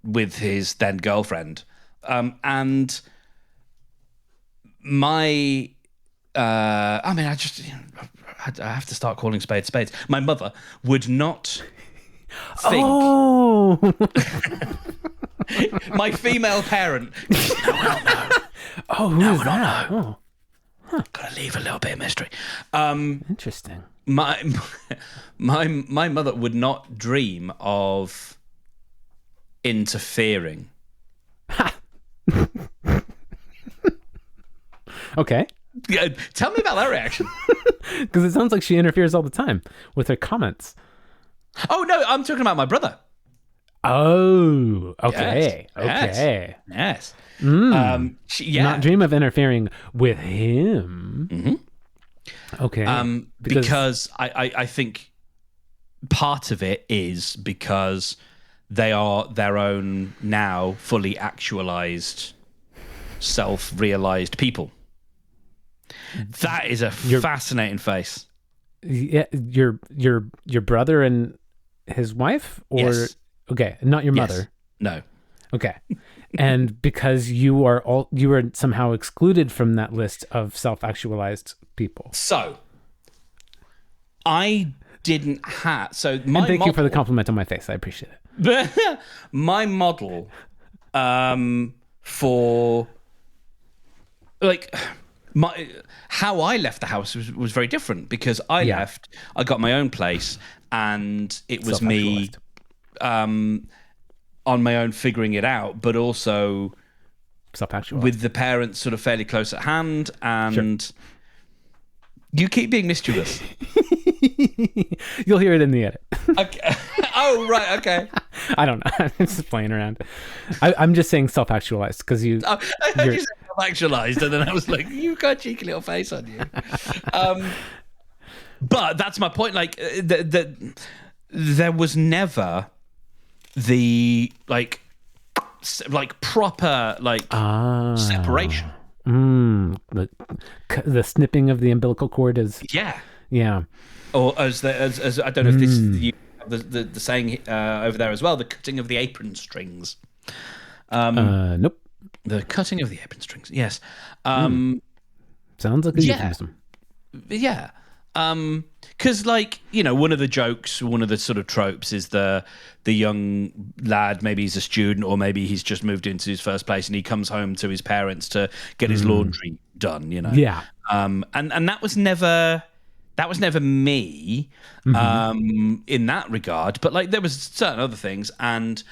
with his then girlfriend, and my I have to start calling spades spades. My mother would not think. Oh, my female parent. No. Oh, who's that? Oh, gotta leave a little bit of mystery. Interesting. My mother would not dream of interfering. Okay. Yeah, tell me about that reaction. Because it sounds like she interferes all the time with her comments. Oh no, I'm talking about my brother. Oh, okay. Yes, yes, Okay. yes. Yeah. Not dream of interfering with him. Okay. Because Because I think part of it is because they are their own now fully actualized, self-realized people. That is a fascinating face. yeah, your brother and his wife, or Yes. okay, not your Yes. mother. No. Okay. And because you are somehow excluded from that list of self-actualized people. So I didn't have. So And my thank you for the model, compliment on my face. I appreciate it. my model, for like my how I left the house was very different because I Yeah. left. I got my own place, and it was me Self-actualized. on my own figuring it out, but also Self-actualized. with the parents sort of fairly close at hand. And you keep being mischievous. You'll hear it in the edit. Okay. Oh, right. Okay. I don't know. I'm just playing around. I'm just saying self-actualized because you. Oh, I heard you said actualized, and then I was like, "You got a cheeky little face on you." But that's my point. Like, there was never the like proper separation. The snipping of the umbilical cord is Yeah. Or as I don't know if this is the saying over there as well, the cutting of the apron strings. nope. The cutting of the apron strings. Yes. Sounds like a euphemism. Yeah. Because one of the jokes, one of the sort of tropes is the young lad, maybe he's a student or maybe he's just moved into his first place and he comes home to his parents to get his laundry done, Yeah. and that was never me in that regard, but like there was certain other things, and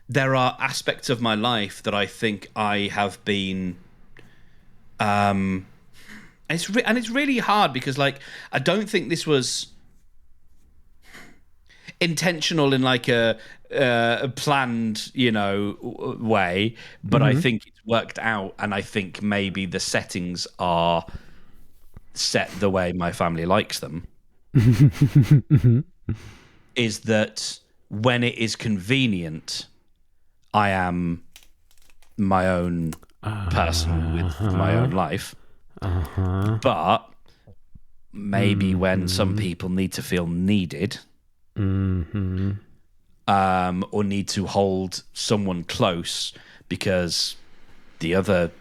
there are aspects of my life that I think I have been it's really hard because like I don't think this was intentional in like a planned way, but I think it's worked out, and I think maybe the settings are set the way my family likes them. Is that when it is convenient, I am my own person with my own life. But maybe when some people need to feel needed, or need to hold someone close because the other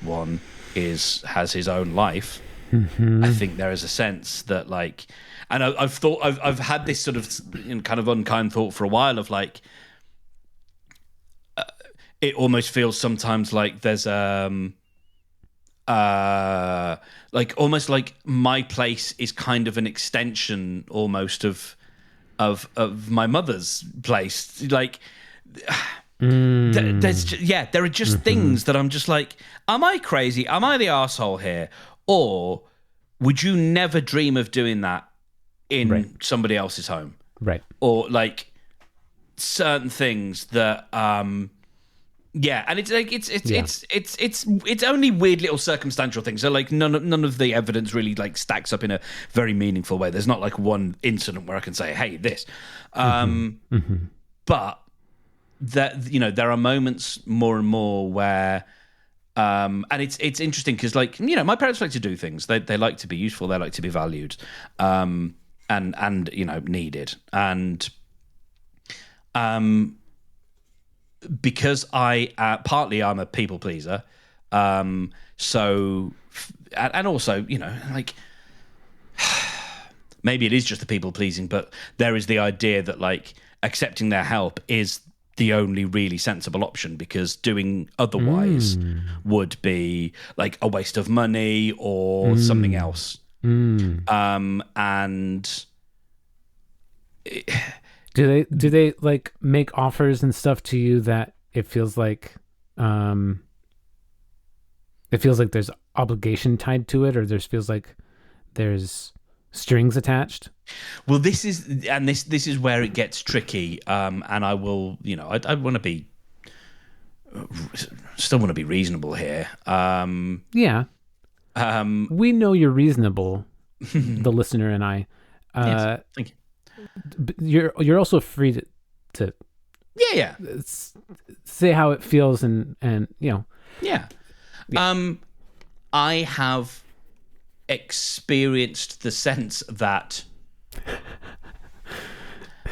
one has his own life, I think there is a sense that like, and I've had this sort of kind of unkind thought for a while of like, it almost feels sometimes like there's like almost like my place is kind of an extension almost of my mother's place. Like there are just things that I'm just like, am I crazy? Am I the arsehole here? Or would you never dream of doing that in somebody else's home? Right. Or like certain things that yeah, and it's like it's only weird little circumstantial things. So like none of the evidence really like stacks up in a very meaningful way. There's not like one incident where I can say, "Hey, this." But that there are moments more and more where, and it's interesting because like my parents like to do things. They like to be useful. They like to be valued, and needed, and because I partly I'm a people pleaser, so and also like maybe it is just the people pleasing, but there is the idea that like accepting their help is the only really sensible option because doing otherwise would be like a waste of money or something else. And do they like make offers and stuff to you that it feels like there's obligation tied to it, or feels like there's strings attached. Well, this is where it gets tricky. And I will, I want to be, still want to be reasonable here. Yeah. We know you're reasonable, the listener and I. Yes, thank you. But you're also free to Yeah. say how it feels and Yeah. I have experienced the sense that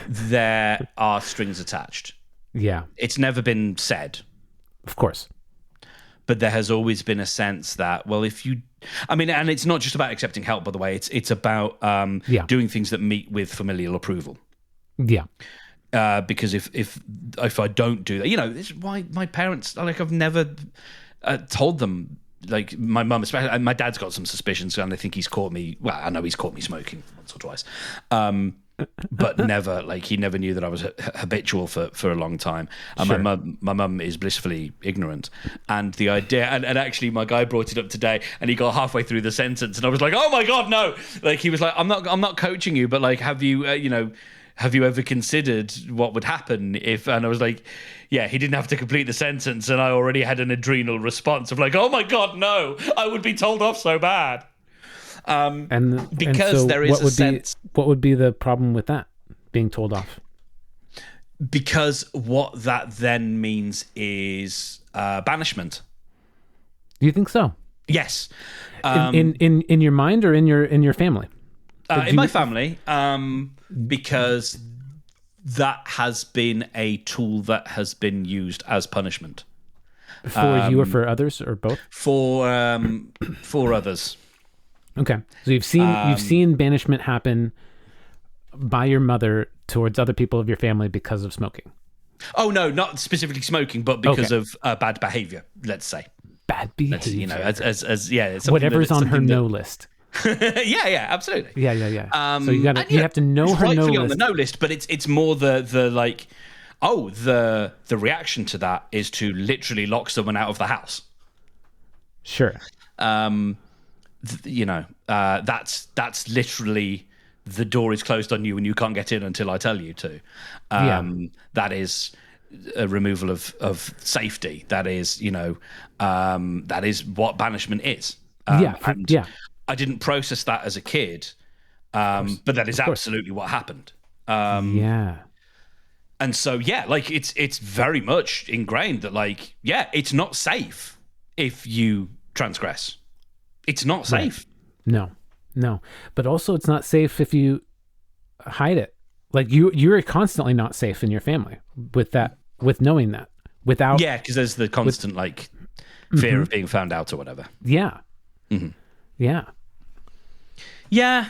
there are strings attached. Yeah. It's never been said. Of course. But there has always been a sense that, well, and it's not just about accepting help, by the way. It's about doing things that meet with familial approval. Yeah. Because if I don't do that, this is why my parents, I've never told them, like my mum especially, and my dad's got some suspicions, and I think he's caught me. Well, I know he's caught me smoking once or twice, but never, he never knew that I was habitual for a long time. And Sure. my mum is blissfully ignorant, and the idea, and actually my guy brought it up today, and he got halfway through the sentence, and I was like, oh my god, no! He was like, I'm not coaching you, but have you have you ever considered what would happen if? And I was like, yeah, he didn't have to complete the sentence, and I already had an adrenal response of oh my god, no, I would be told off so bad. Because there is a sense. What would be the problem with that, being told off? Because what that then means is banishment. Do you think so? Yes. In your mind or in your family? In my family, because that has been a tool that has been used as punishment. For you or for others, or both? For others. Okay, so you've seen banishment happen by your mother towards other people of your family because of smoking. Oh no, not specifically smoking, but because of bad behavior. Let's say bad behavior. It's whatever's on her no list. yeah, absolutely. Yeah. So you have to know her no list. On the no list, but it's more the reaction to that is to literally lock someone out of the house. Sure. That's literally the door is closed on you and you can't get in until I tell you to. That is a removal of safety. That is, that is what banishment is. I didn't process that as a kid, but that is absolutely what happened. And so, it's very much ingrained that, it's not safe if you transgress. It's not safe. Right. No. But also, it's not safe if you hide it. You're constantly not safe in your family with that, with knowing that. Without, because there's the constant fear of being found out or whatever. Yeah. Mm-hmm. Yeah. Yeah.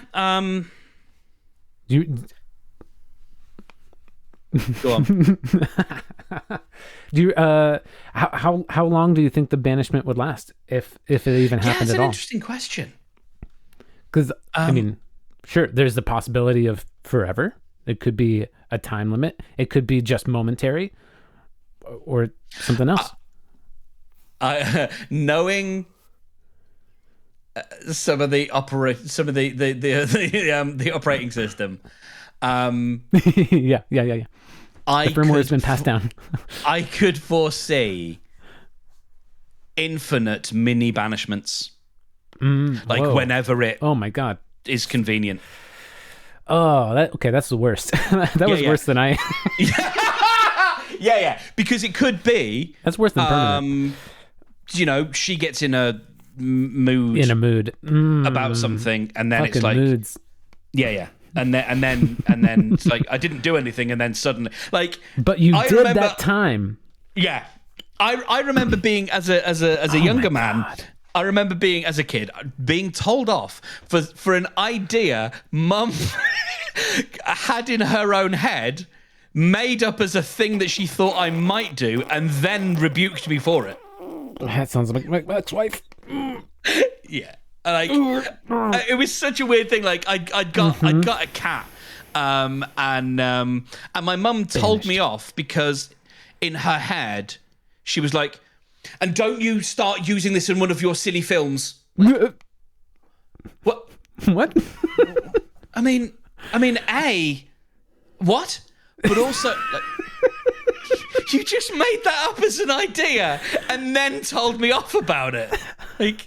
Go on. Do you how long do you think the banishment would last if it even happened at all? That's an interesting question. Because sure, there's the possibility of forever. It could be a time limit. It could be just momentary, or something else. Knowing some of the operating system. Yeah. The firmware has been passed down. I could foresee infinite mini banishments, whenever it. Oh my god, is convenient. Oh, that's the worst. That was worse than I. Yeah. Because it could be. That's worse than permanent. She gets in a mood. About something, and then Fucking it's moods. Yeah. And then it's I didn't do anything, and then suddenly But you did that time. Yeah, I remember being as a younger man. God. I remember being as a kid being told off for an idea Mum had in her own head, made up as a thing that she thought I might do, and then rebuked me for it. That sounds like my ex-wife. Yeah. It was such a weird thing. I got a cat, and my mum told me off because in her head she was like, "And don't you start using this in one of your silly films." What? What? I mean, what? But also, like, you just made that up as an idea and then told me off about it. Like,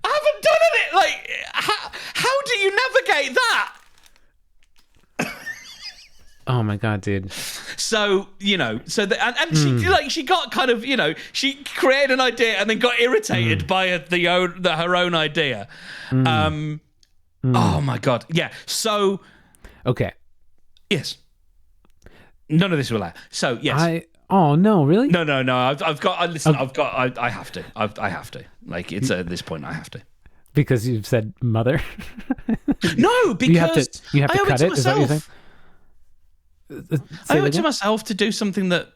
I haven't done it. Like, how do you navigate that? Oh my God, dude. So, she got kind of, she created an idea and then got irritated by her own idea. Oh my God. Yeah. So. Okay. Yes. None of this will allow. So, yes. Oh, no, really? No. I've got, listen, I have to. I have to. Like, it's at this point, I have to. Because you've said mother? No, because you have to cut it? Is that what you're saying? I owe it to myself to do something that,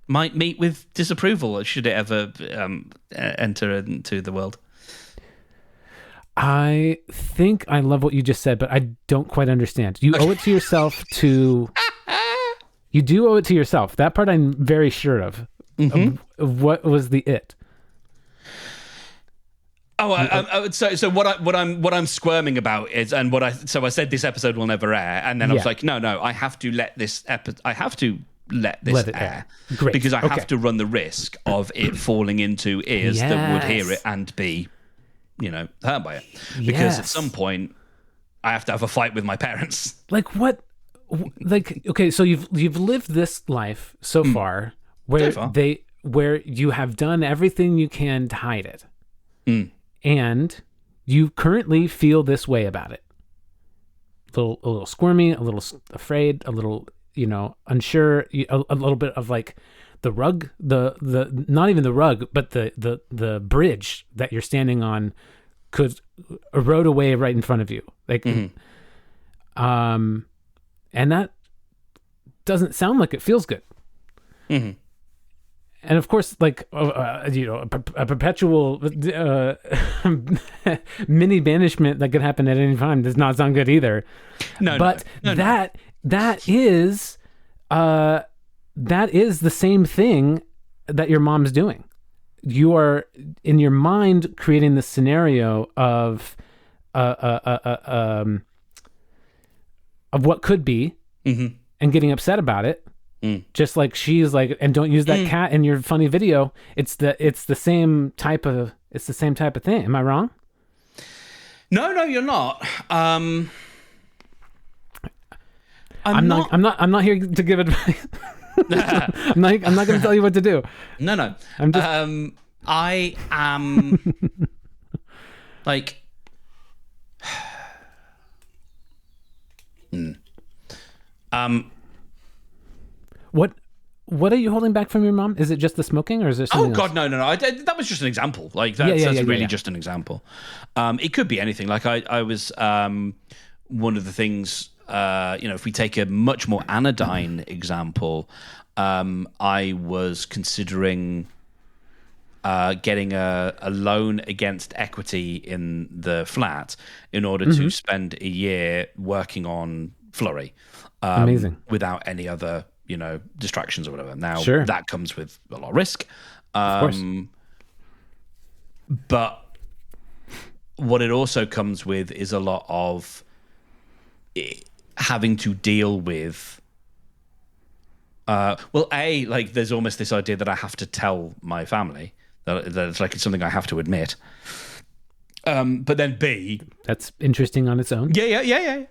might meet with disapproval should it ever enter into the world. I think I love what you just said, but I don't quite understand. You owe it to yourself to... You do owe it to yourself. That part I'm very sure of. Mm-hmm. Of what was the it? So what I'm squirming about is, and I said this episode will never air, and then I was like, no, I have to let this air. Great. Because I have to run the risk of it falling into ears that would hear it and be, hurt by it. Because at some point, I have to have a fight with my parents. Like what? Like, okay, so you've lived this life so far where you have done everything you can to hide it. And you currently feel this way about it. A little squirmy, a little afraid, a little, unsure, a little bit of like the rug, the not even the rug, but the bridge that you're standing on could erode away right in front of you. Like, and that doesn't sound like it feels good. Mm-hmm. And of course, like, a perpetual mini banishment that could happen at any time does not sound good either. That is the same thing that your mom's doing. You are in your mind creating the scenario of what could be, and getting upset about it. Just like she's like, and don't use that cat in your funny video. It's the same type of thing. Am I wrong? No, you're not. I'm not here to give advice. I'm not going to tell you what to do. No. I'm just. I am like. What are you holding back from your mom? Is it just the smoking, or is there something else? No. That was just an example. Like that's really just an example. It could be anything. Like I was one of the things. If we take a much more anodyne example, I was considering getting a loan against equity in the flat in order to spend a year working on Flurry. Amazing. Without any other, distractions or whatever. Now, that comes with a lot of risk. Of course. But what it also comes with is a lot of having to deal with... there's almost this idea that I have to tell my family, that it's like it's something I have to admit. But then B... That's interesting on its own. Yeah.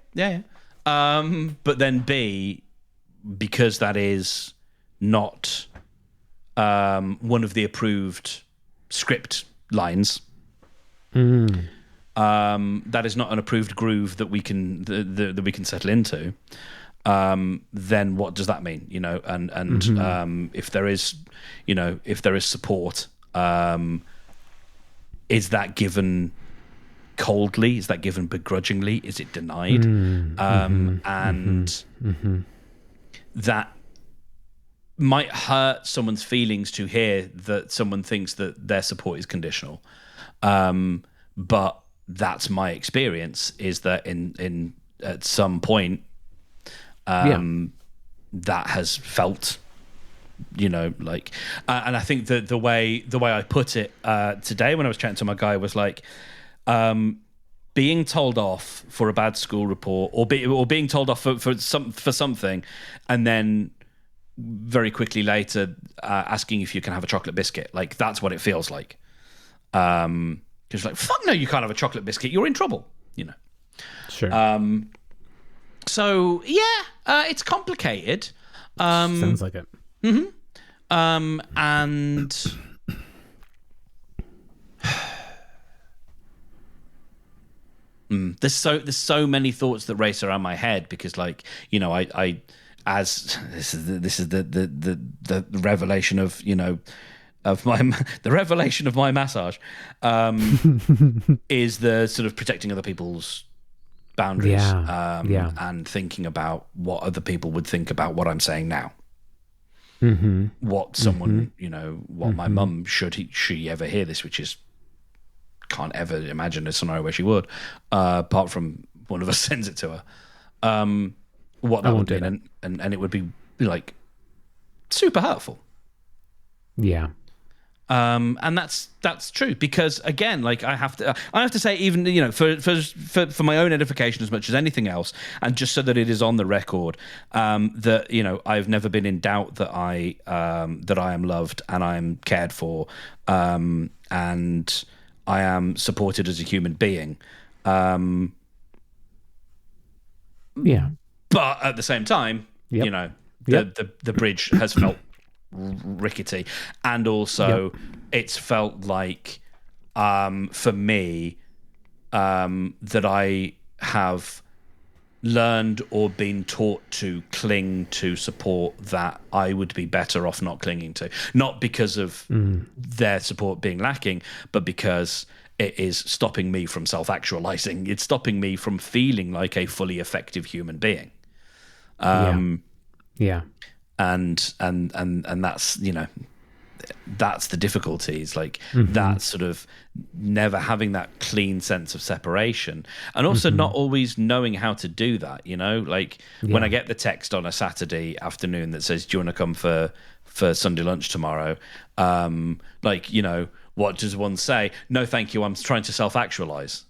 But then B, because that is not one of the approved script lines, that is not an approved groove that we can that we can settle into. Then what does that mean? If there is, if there is support, is that given coldly? Is that given begrudgingly? Is it denied? That might hurt someone's feelings to hear that someone thinks that their support is conditional. But that's my experience, is that in at some point that has felt, like, and I think that the way I put it today when I was chatting to my guy was like, being told off for a bad school report, or being told off for something, and then very quickly later asking if you can have a chocolate biscuit. Like, that's what it feels like. Because like, fuck no, you can't have a chocolate biscuit. You're in trouble. Sure. So yeah, it's complicated. Sounds like it. And there's so many thoughts that race around my head, because like, I as this is the revelation of of my the revelation of my massage is the sort of protecting other people's boundaries, and thinking about what other people would think about what I'm saying now. What someone, what my mum, should she ever hear this, which is, can't ever imagine a scenario where she would, apart from one of us sends it to her. What that would be, and it would be like super hurtful. Yeah. And that's true, because again, like I have to say, even for my own edification as much as anything else, and just so that it is on the record, that I've never been in doubt that I am loved and I am cared for, and I am supported as a human being. Yeah. But at the same time, the bridge has felt rickety, and also it's felt like for me that I have learned or been taught to cling to support that I would be better off not clinging to, not because of their support being lacking, but because it is stopping me from self-actualizing. It's stopping me from feeling like a fully effective human being. And that's that's the difficulty. It's like that sort of never having that clean sense of separation, and also not always knowing how to do that. When I get the text on a Saturday afternoon that says, "Do you want to come for Sunday lunch tomorrow?" What does one say? No, thank you. I'm trying to self-actualize.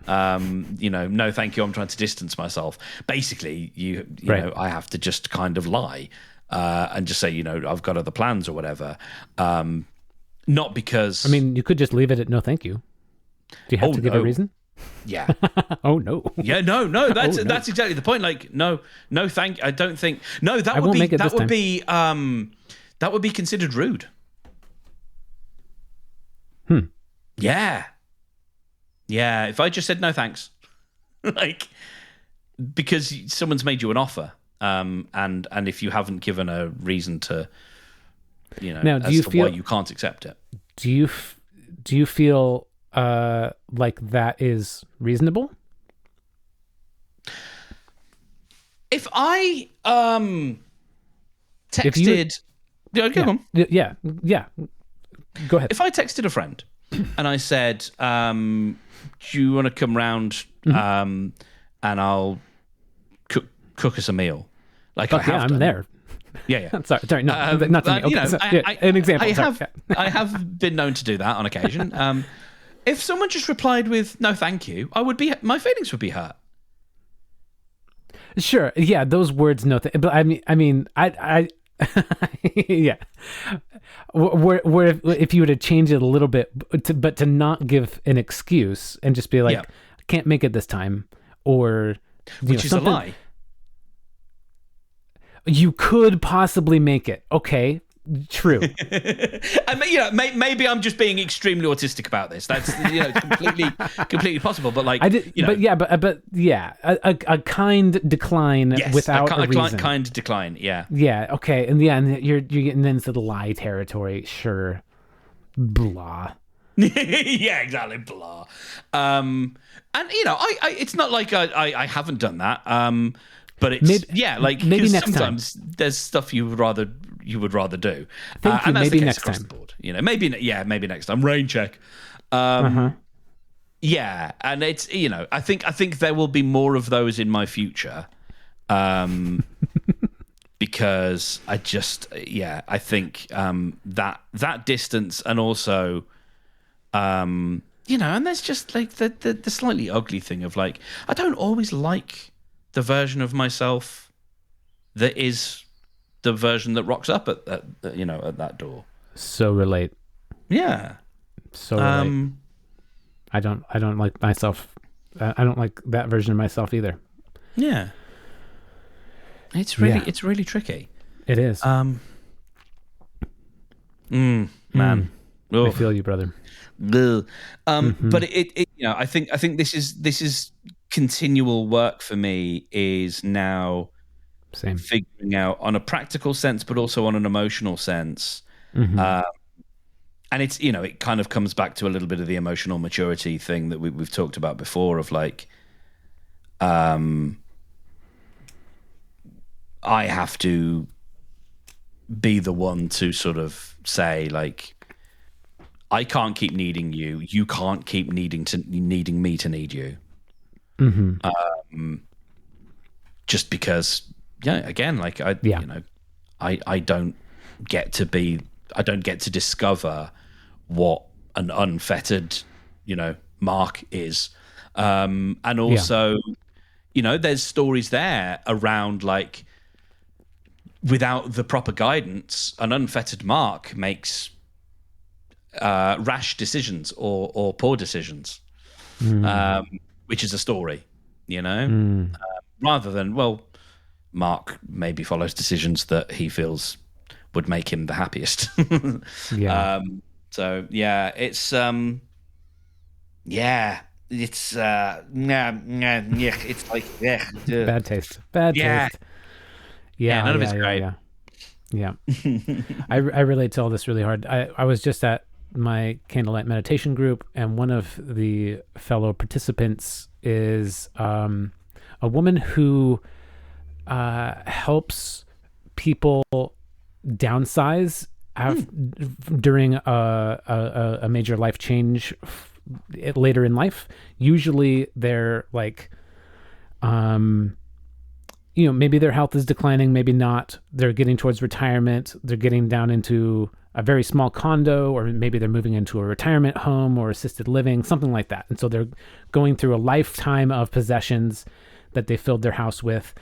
No, thank you. I'm trying to distance myself. Basically, you know, I have to just kind of lie. And just say, I've got other plans or whatever. Not because... I mean, you could just leave it at no thank you. Do you have to give a reason? Yeah. Oh, no. Yeah, no. That's exactly the point. Like, no, I don't think... No, that would be considered rude. Yeah. Yeah, if I just said no thanks. Because someone's made you an offer. And if you haven't given a reason to, now, why you can't accept it. Do you feel like that is reasonable? If I texted, yeah, go ahead. If I texted a friend and I said, "Do you want to come round and I'll cook us a meal?" Like, I'm there. Yeah. sorry, no, not to me. Okay, an example. I have been known to do that on occasion. If someone just replied with "No, thank you," my feelings would be hurt. Sure, yeah, those words, no, but I mean, I yeah. Where if you were to change it a little bit, but to not give an excuse and just be like, I can't make it this time, or which is a lie. You could possibly make it. Okay, true. I mean, maybe I'm just being extremely autistic about this. That's completely possible. But like, a kind decline without a reason. Kind decline. Yeah. Yeah. Okay. And and you're getting into the lie territory. Sure. Blah. Yeah. Exactly. Blah. And I it's not like I haven't done that. But it's maybe next sometimes time. There's stuff you would rather do. Thank you. And that's maybe the case next across time. the board. Maybe next time. Rain check. Yeah, and it's I think there will be more of those in my future. Because I just I think that distance, and also and there's just like the slightly ugly thing of like, I don't always like the version of myself that is the version that rocks up at that door. So relate. Yeah. So relate. I don't like myself. I don't like that version of myself either. Yeah. It's really tricky. It is. Man. I feel you, brother. But it I think this is continual work for me, is now Same. figuring out on a practical sense, but also on an emotional sense. And it's, it kind of comes back to a little bit of the emotional maturity thing that we've talked about before, of like, I have to be the one to sort of say, like, I can't keep needing you. You can't keep needing me to need you. Just because, again, like I don't get to discover what an unfettered, Mark is. And also, there's stories there around, like, without the proper guidance, an unfettered Mark makes rash decisions or poor decisions, which is a story, rather than, well, Mark maybe follows decisions that he feels would make him the happiest. So yeah, it's it's like bad taste. Taste. None of it's great. Yeah. I relate to all this really hard. I was just at my candlelight meditation group, and one of the fellow participants is a woman who helps people downsize during a major life change later in life. Usually they're like, maybe their health is declining, maybe not. They're getting towards retirement. They're getting down into a very small condo, or maybe they're moving into a retirement home or assisted living, something like that. And so they're going through a lifetime of possessions that they filled their house with,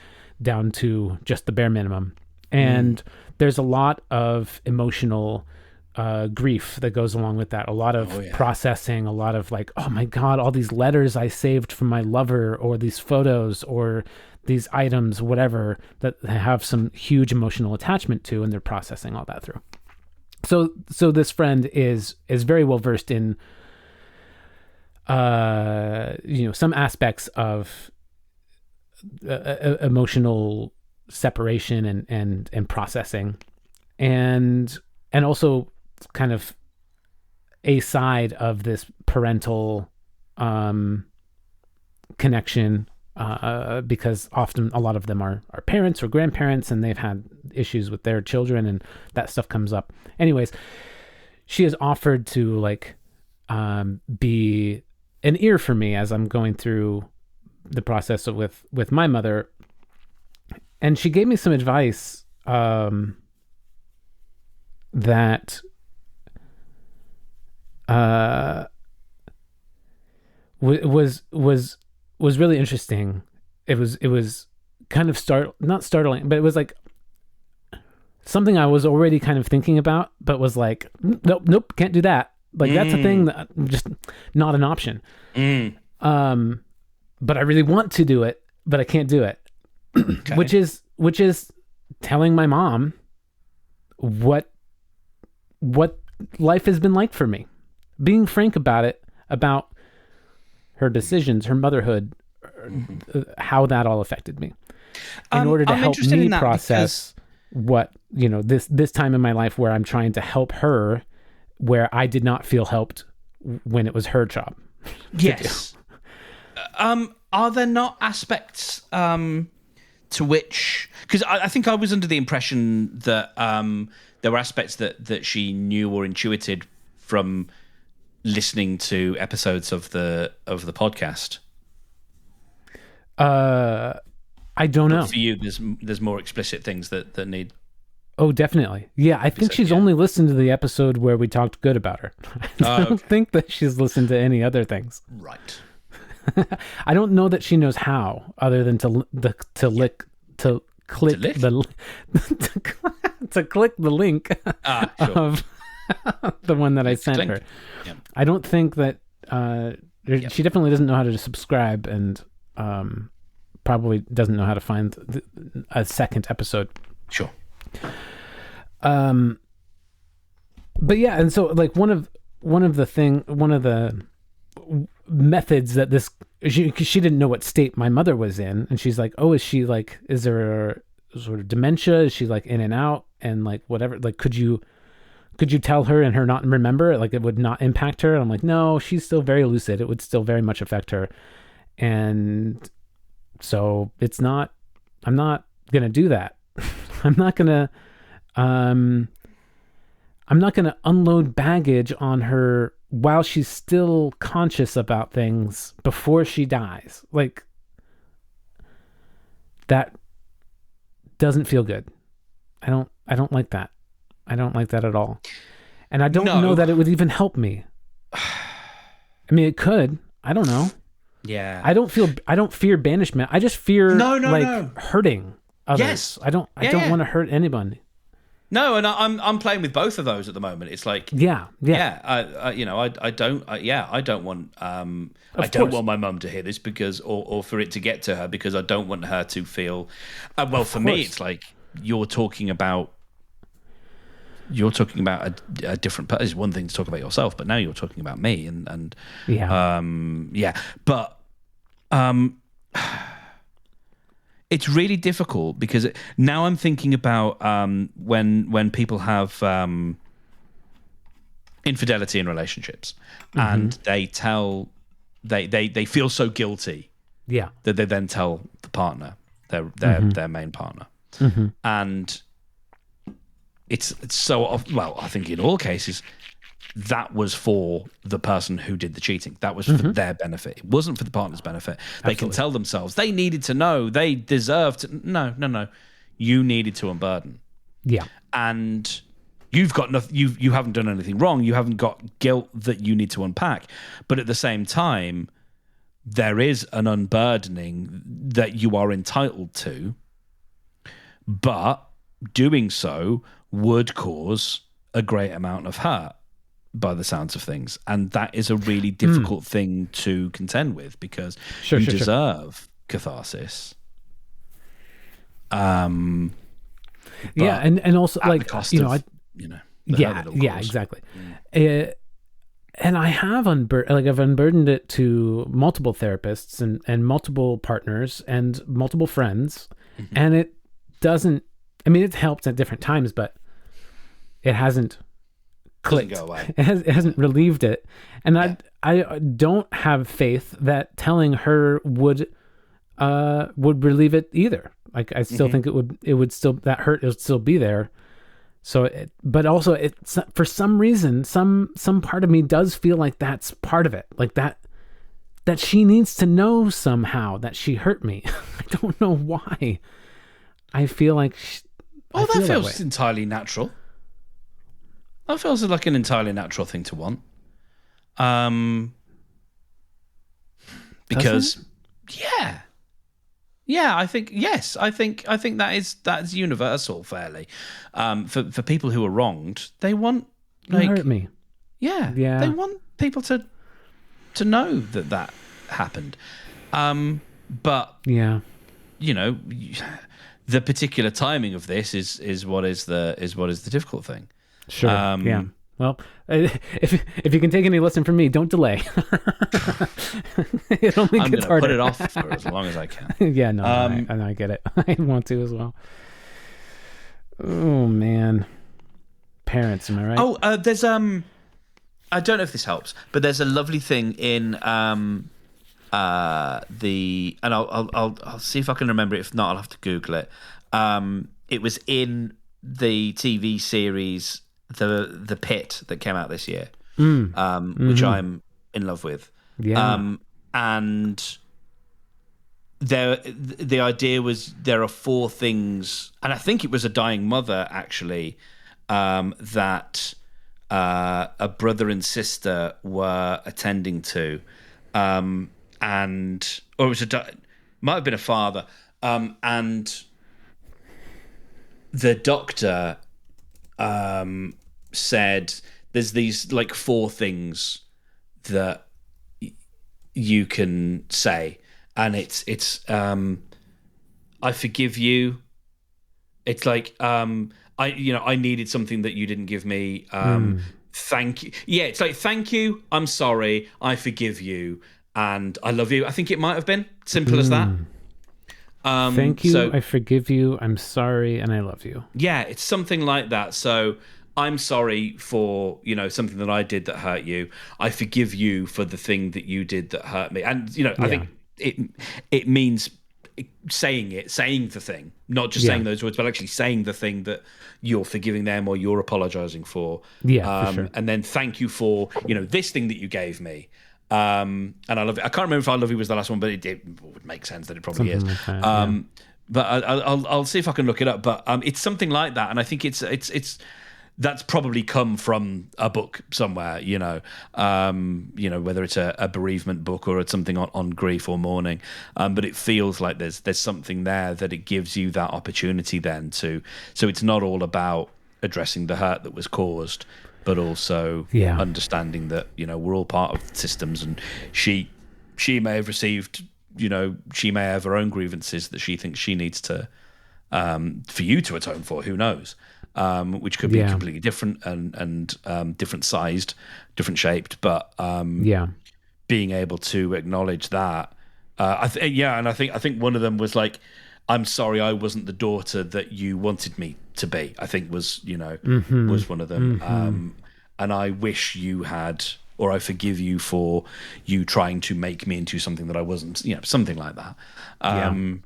down to just the bare minimum. And there's a lot of emotional grief that goes along with that. A lot of processing, a lot of like, oh my God, all these letters I saved from my lover, or these photos, or these items, whatever, that they have some huge emotional attachment to, and they're processing all that through. So this friend is very well versed in, some aspects of emotional separation and processing, and also kind of a side of this parental connection, because often a lot of them are parents or grandparents, and they've had issues with their children, and that stuff comes up. Anyways, she has offered to like be an ear for me as I'm going through the process with my mother. And she gave me some advice that was really interesting. It was kind of not startling, but it was like something I was already kind of thinking about, but was like, nope, can't do that. Like that's a thing that just not an option. But I really want to do it, but I can't do it. Okay. Which is telling my mom what life has been like for me, being frank about it, about her decisions, her motherhood, how that all affected me, in order to help me process what, this time in my life where I'm trying to help her, where I did not feel helped when it was her job. Yes. Are there not aspects to which, because I think I was under the impression that there were aspects that she knew or intuited from listening to episodes of the podcast. I don't know. For you, there's more explicit things that need. Oh, definitely. Yeah, I think she's only listened to the episode where we talked good about her. I don't think that she's listened to any other things. Right. I don't know that she knows how, other than to click the to click the link Sure. of the one that I sent her. Yep. I don't think that she definitely doesn't know how to subscribe, and probably doesn't know how to find a second episode. Sure. But yeah, and so like one of the methods that this she didn't know what state my mother was in, and she's like, oh, is there sort of dementia? Is she like in and out and like whatever? Like, could you tell her and her not remember? Like, it would not impact her? And I'm like, no, she's still very lucid. It would still very much affect her, and so I'm not gonna do that. I'm not gonna unload baggage on her while she's still conscious about things before she dies. Like, that doesn't feel good. I don't like that. I don't like that at all. And I don't know that it would even help me. I mean, it could. I don't know. Yeah. I don't fear banishment. I just fear hurting others. Yes. I don't want to hurt anyone. No, and I'm playing with both of those at the moment. It's like I don't want I don't want my mum to hear this because or for it to get to her, because I don't want her to feel for me it's like you're talking about a different person. It's one thing to talk about yourself, but now you're talking about me and but it's really difficult because now I'm thinking about when people have infidelity in relationships, and they feel so guilty, that they then tell the partner, their main partner, and it's so well. I think in all cases, that was for the person who did the cheating. That was for their benefit. It wasn't for the partner's benefit. They can tell themselves they needed to know. They deserved to. No. You needed to unburden. Yeah. And you've got nothing. You haven't done anything wrong. You haven't got guilt that you need to unpack. But at the same time, there is an unburdening that you are entitled to. But doing so would cause a great amount of hurt, by the sounds of things, and that is a really difficult thing to contend with, because you deserve catharsis. And also like exactly. And I have I've unburdened it to multiple therapists and multiple partners and multiple friends, and it doesn't. I mean, it's helped at different times, but it hasn't clicked. Go away. It hasn't relieved it, and I don't have faith that telling her would relieve it either. Like, I still think it would still, that hurt would still be there. So, but also it's for some reason, some part of me does feel like that's part of it, like that she needs to know somehow that she hurt me. I don't know why. I feel like that feels entirely natural. That feels like an entirely natural thing to want. Because I think that's universal fairly. For people who are wronged, they want you hurt me. Yeah. They want people to know that happened. But the particular timing of this is what is the difficult thing. Sure. Yeah. Well, if you can take any lesson from me, don't delay. It only I'm gets gonna harder. put it off for as long as I can. Yeah. No. I get it. I want to as well. Oh man. Parents, am I right? Oh, there's I don't know if this helps, but there's a lovely thing in and I'll see if I can remember it. If not, I'll have to Google it. It was in the TV series The Pit that came out this year, which I'm in love with. Yeah. And the idea was there are four things, and I think it was a dying mother actually, that a brother and sister were attending to, and or it was might have been a father, and the doctor said there's these like four things that you can say, and it's I forgive you. It's like I needed something that you didn't give me. Thank you. Yeah, it's like thank you, I'm sorry, I forgive you, and I love you. I think it might have been simple as that. Thank you, So I forgive you, I'm sorry, and I love you. yeah, it's something like that. So I'm sorry for, something that I did that hurt you. I forgive you for the thing that you did that hurt me. And, I think it means saying the thing, not just saying those words, but actually saying the thing that you're forgiving them or you're apologizing for. Yeah, for sure. And then thank you for, this thing that you gave me. And I love it. I can't remember if I love you was the last one, but it would make sense that it probably Something is. like that, But I'll see if I can look it up. But it's something like that, and I think it's that's probably come from a book somewhere. Whether it's a bereavement book or it's something on grief or mourning. But it feels like there's something there that it gives you that opportunity then to. So it's not all about addressing the hurt that was caused, but also understanding that we're all part of systems, and she may have received. She may have her own grievances that she thinks she needs to, for you to atone for. Who knows? Which could be completely different and different sized, different shaped. But being able to acknowledge that, and I think one of them was like, "I'm sorry, I wasn't the daughter that you wanted me to be." I think was was one of them, and I wish you had. Or I forgive you for you trying to make me into something that I wasn't, something like that. And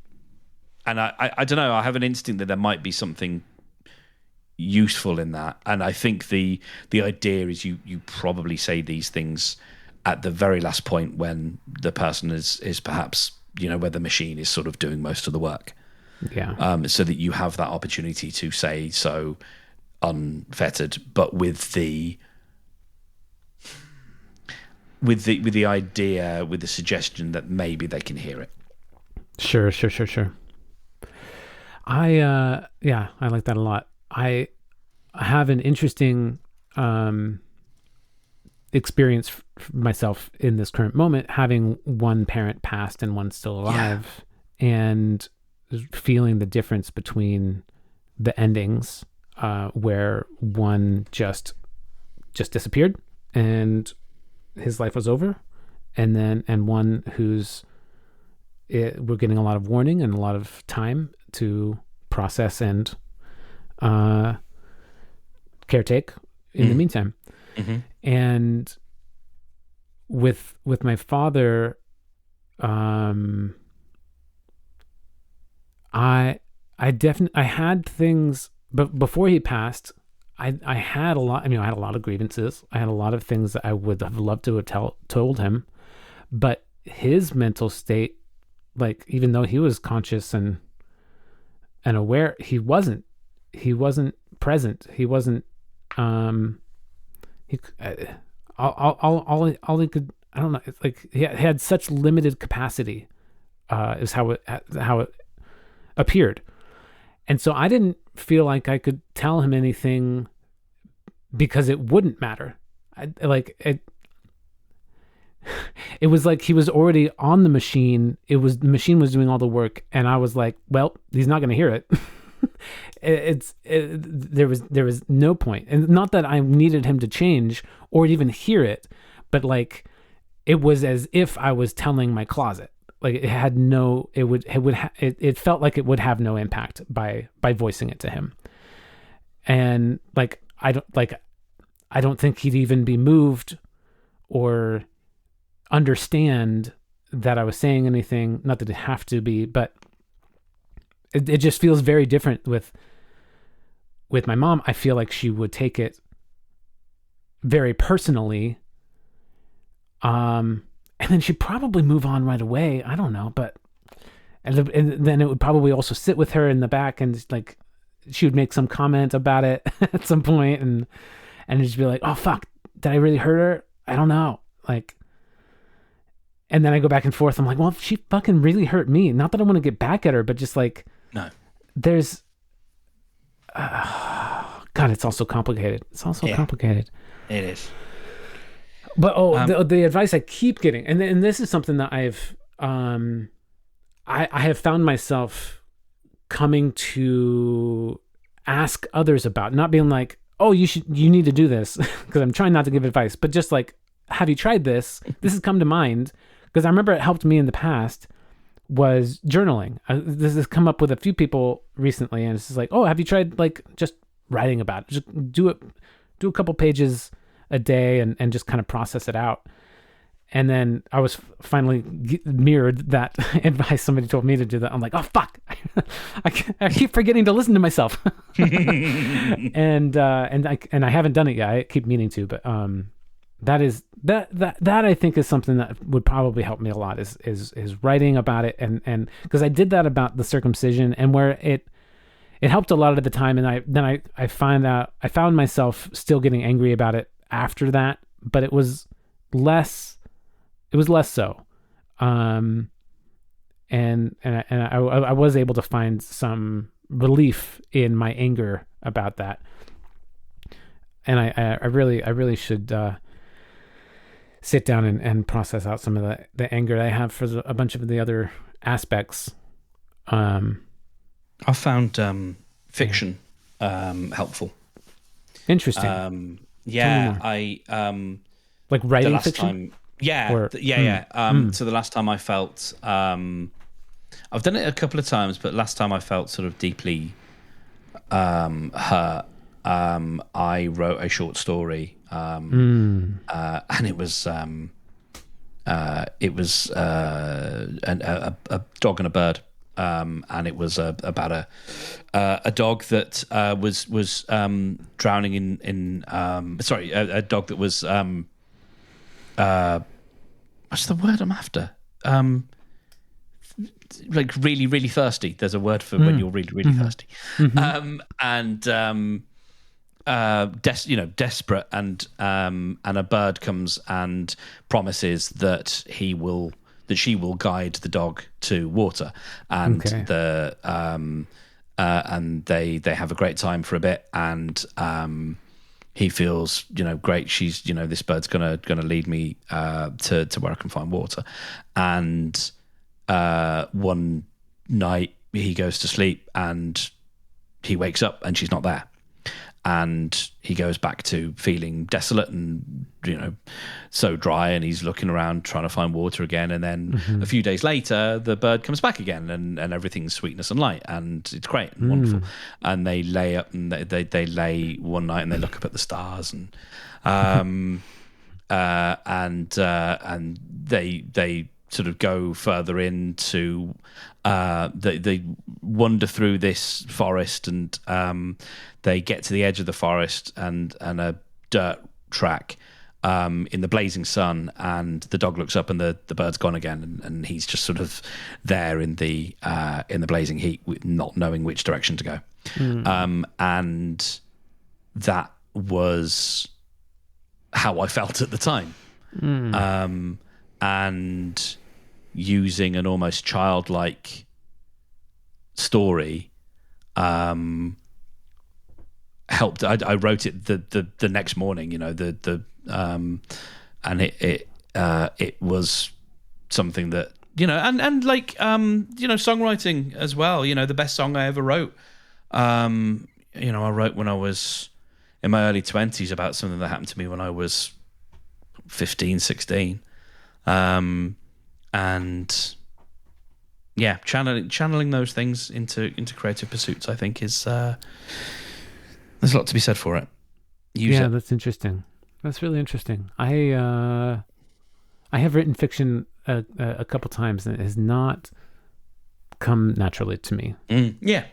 I don't know, I have an instinct that there might be something useful in that. And I think the idea is you probably say these things at the very last point when the person is perhaps, where the machine is sort of doing most of the work. Yeah. So that you have that opportunity to say so unfettered, but with the idea, with the suggestion that maybe they can hear it. Sure. I like that a lot. I have an interesting experience myself in this current moment, having one parent passed and one still alive, and feeling the difference between the endings, where one just disappeared and his life was over, and one who's we're getting a lot of warning and a lot of time to process and caretake in the meantime. And with my father, I had things, but before he passed, I had a lot. I had a lot of grievances. I had a lot of things that I would have loved to have told him, but his mental state, like, even though he was conscious and aware, he wasn't present. He wasn't. All he could. I don't know. It's like he had such limited capacity. Is how it appeared. And so I didn't feel like I could tell him anything because it wouldn't matter. It was like he was already on the machine. The machine was doing all the work, and I was like, well, he's not going to hear it. There was no point. And not that I needed him to change or even hear it, but like it was as if I was telling my closet. Like it had no, it felt like it would have no impact by voicing it to him. And I don't think he'd even be moved or understand that I was saying anything. Not that it have to be, but it just feels very different with my mom. I feel like she would take it very personally. And then she'd probably move on right away. I don't know, but and then it would probably also sit with her in the back, and like she would make some comment about it at some point, and it'd just be like, oh fuck, did I really hurt her? I don't know. Like, and then I go back and forth. I'm like, well, she fucking really hurt me. Not that I want to get back at her, but just like, no, there's, God, it's also complicated. It's also complicated. It is. But the advice I keep getting, and this is something that I have found myself coming to ask others about, not being like, oh, you need to do this, because I'm trying not to give advice, but just like, have you tried this? This has come to mind because I remember it helped me in the past, was journaling. This has come up with a few people recently, and it's just like, oh, have you tried like just writing about it? Just do a couple pages a day and just kind of process it out. And then I was finally mirrored that advice. Somebody told me to do that. I'm like, oh fuck, I keep forgetting to listen to myself. and I haven't done it yet. I keep meaning to, but that I think is something that would probably help me a lot is writing about it, and because I did that about the circumcision, and where it helped a lot of the time, and I found myself still getting angry about it after that, but it was less so, and I was able to find some relief in my anger about that, and I really should sit down and process out some of the anger I have for a bunch of the other aspects. I found fiction helpful. Interesting. I like writing the last fiction. Time, yeah, Or, So the last time I felt, I've done it a couple of times, but last time I felt sort of deeply hurt. I wrote a short story, and it was a dog and a bird, and it was about a dog that was drowning in a dog that was what's the word I'm after? Like really, really thirsty. There's a word for when you're really, really thirsty. Desperate, and a bird comes and promises that she will guide the dog to water, and and they have a great time for a bit, and he feels great. She's this bird's gonna lead me to where I can find water, and one night he goes to sleep and he wakes up and she's not there. And he goes back to feeling desolate and, so dry, and he's looking around trying to find water again. And then a few days later, the bird comes back again, and everything's sweetness and light, and it's great and wonderful. And they lay up, and they lay one night and they look up at the stars, and they sort of go further into they wander through this forest, and they get to the edge of the forest and a dirt track in the blazing sun, and the dog looks up and the bird's gone again, and he's just sort of there in the blazing heat, not knowing which direction to go. And that was how I felt at the time. And using an almost childlike story helped. I wrote it the next morning, and it was something that and like songwriting as well. The best song I ever wrote. I wrote when I was in my early 20s about something that happened to me when I was 15, 16. And yeah, channeling those things into creative pursuits, I think is there's a lot to be said for it. Use it. That's interesting. That's really interesting. I have written fiction a couple times, and it has not come naturally to me. Yeah,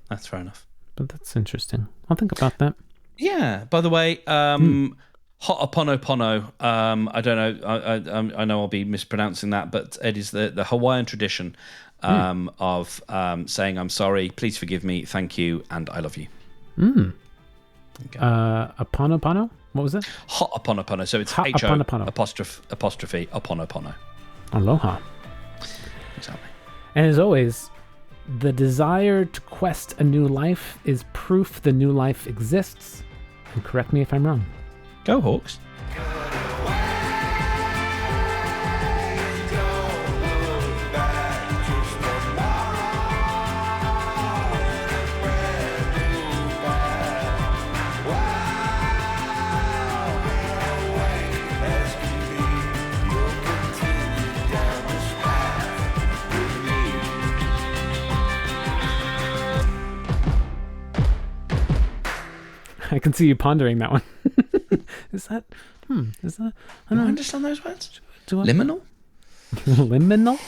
that's fair enough. But that's interesting. I'll think about that. Yeah. By the way, Ho'oponopono. I don't know. I know I'll be mispronouncing that, but it is the Hawaiian tradition of saying, I'm sorry, please forgive me, thank you, and I love you. Okay. Oponopono? What was it? Ho'oponopono. So it's Ho'oponopono. apostrophe oponopono. Aloha. Exactly. And as always, the desire to quest a new life is proof the new life exists. And correct me if I'm wrong. Go Hawks. I can see you pondering that one. Is that? I don't understand those words. Do I? Liminal? Liminal?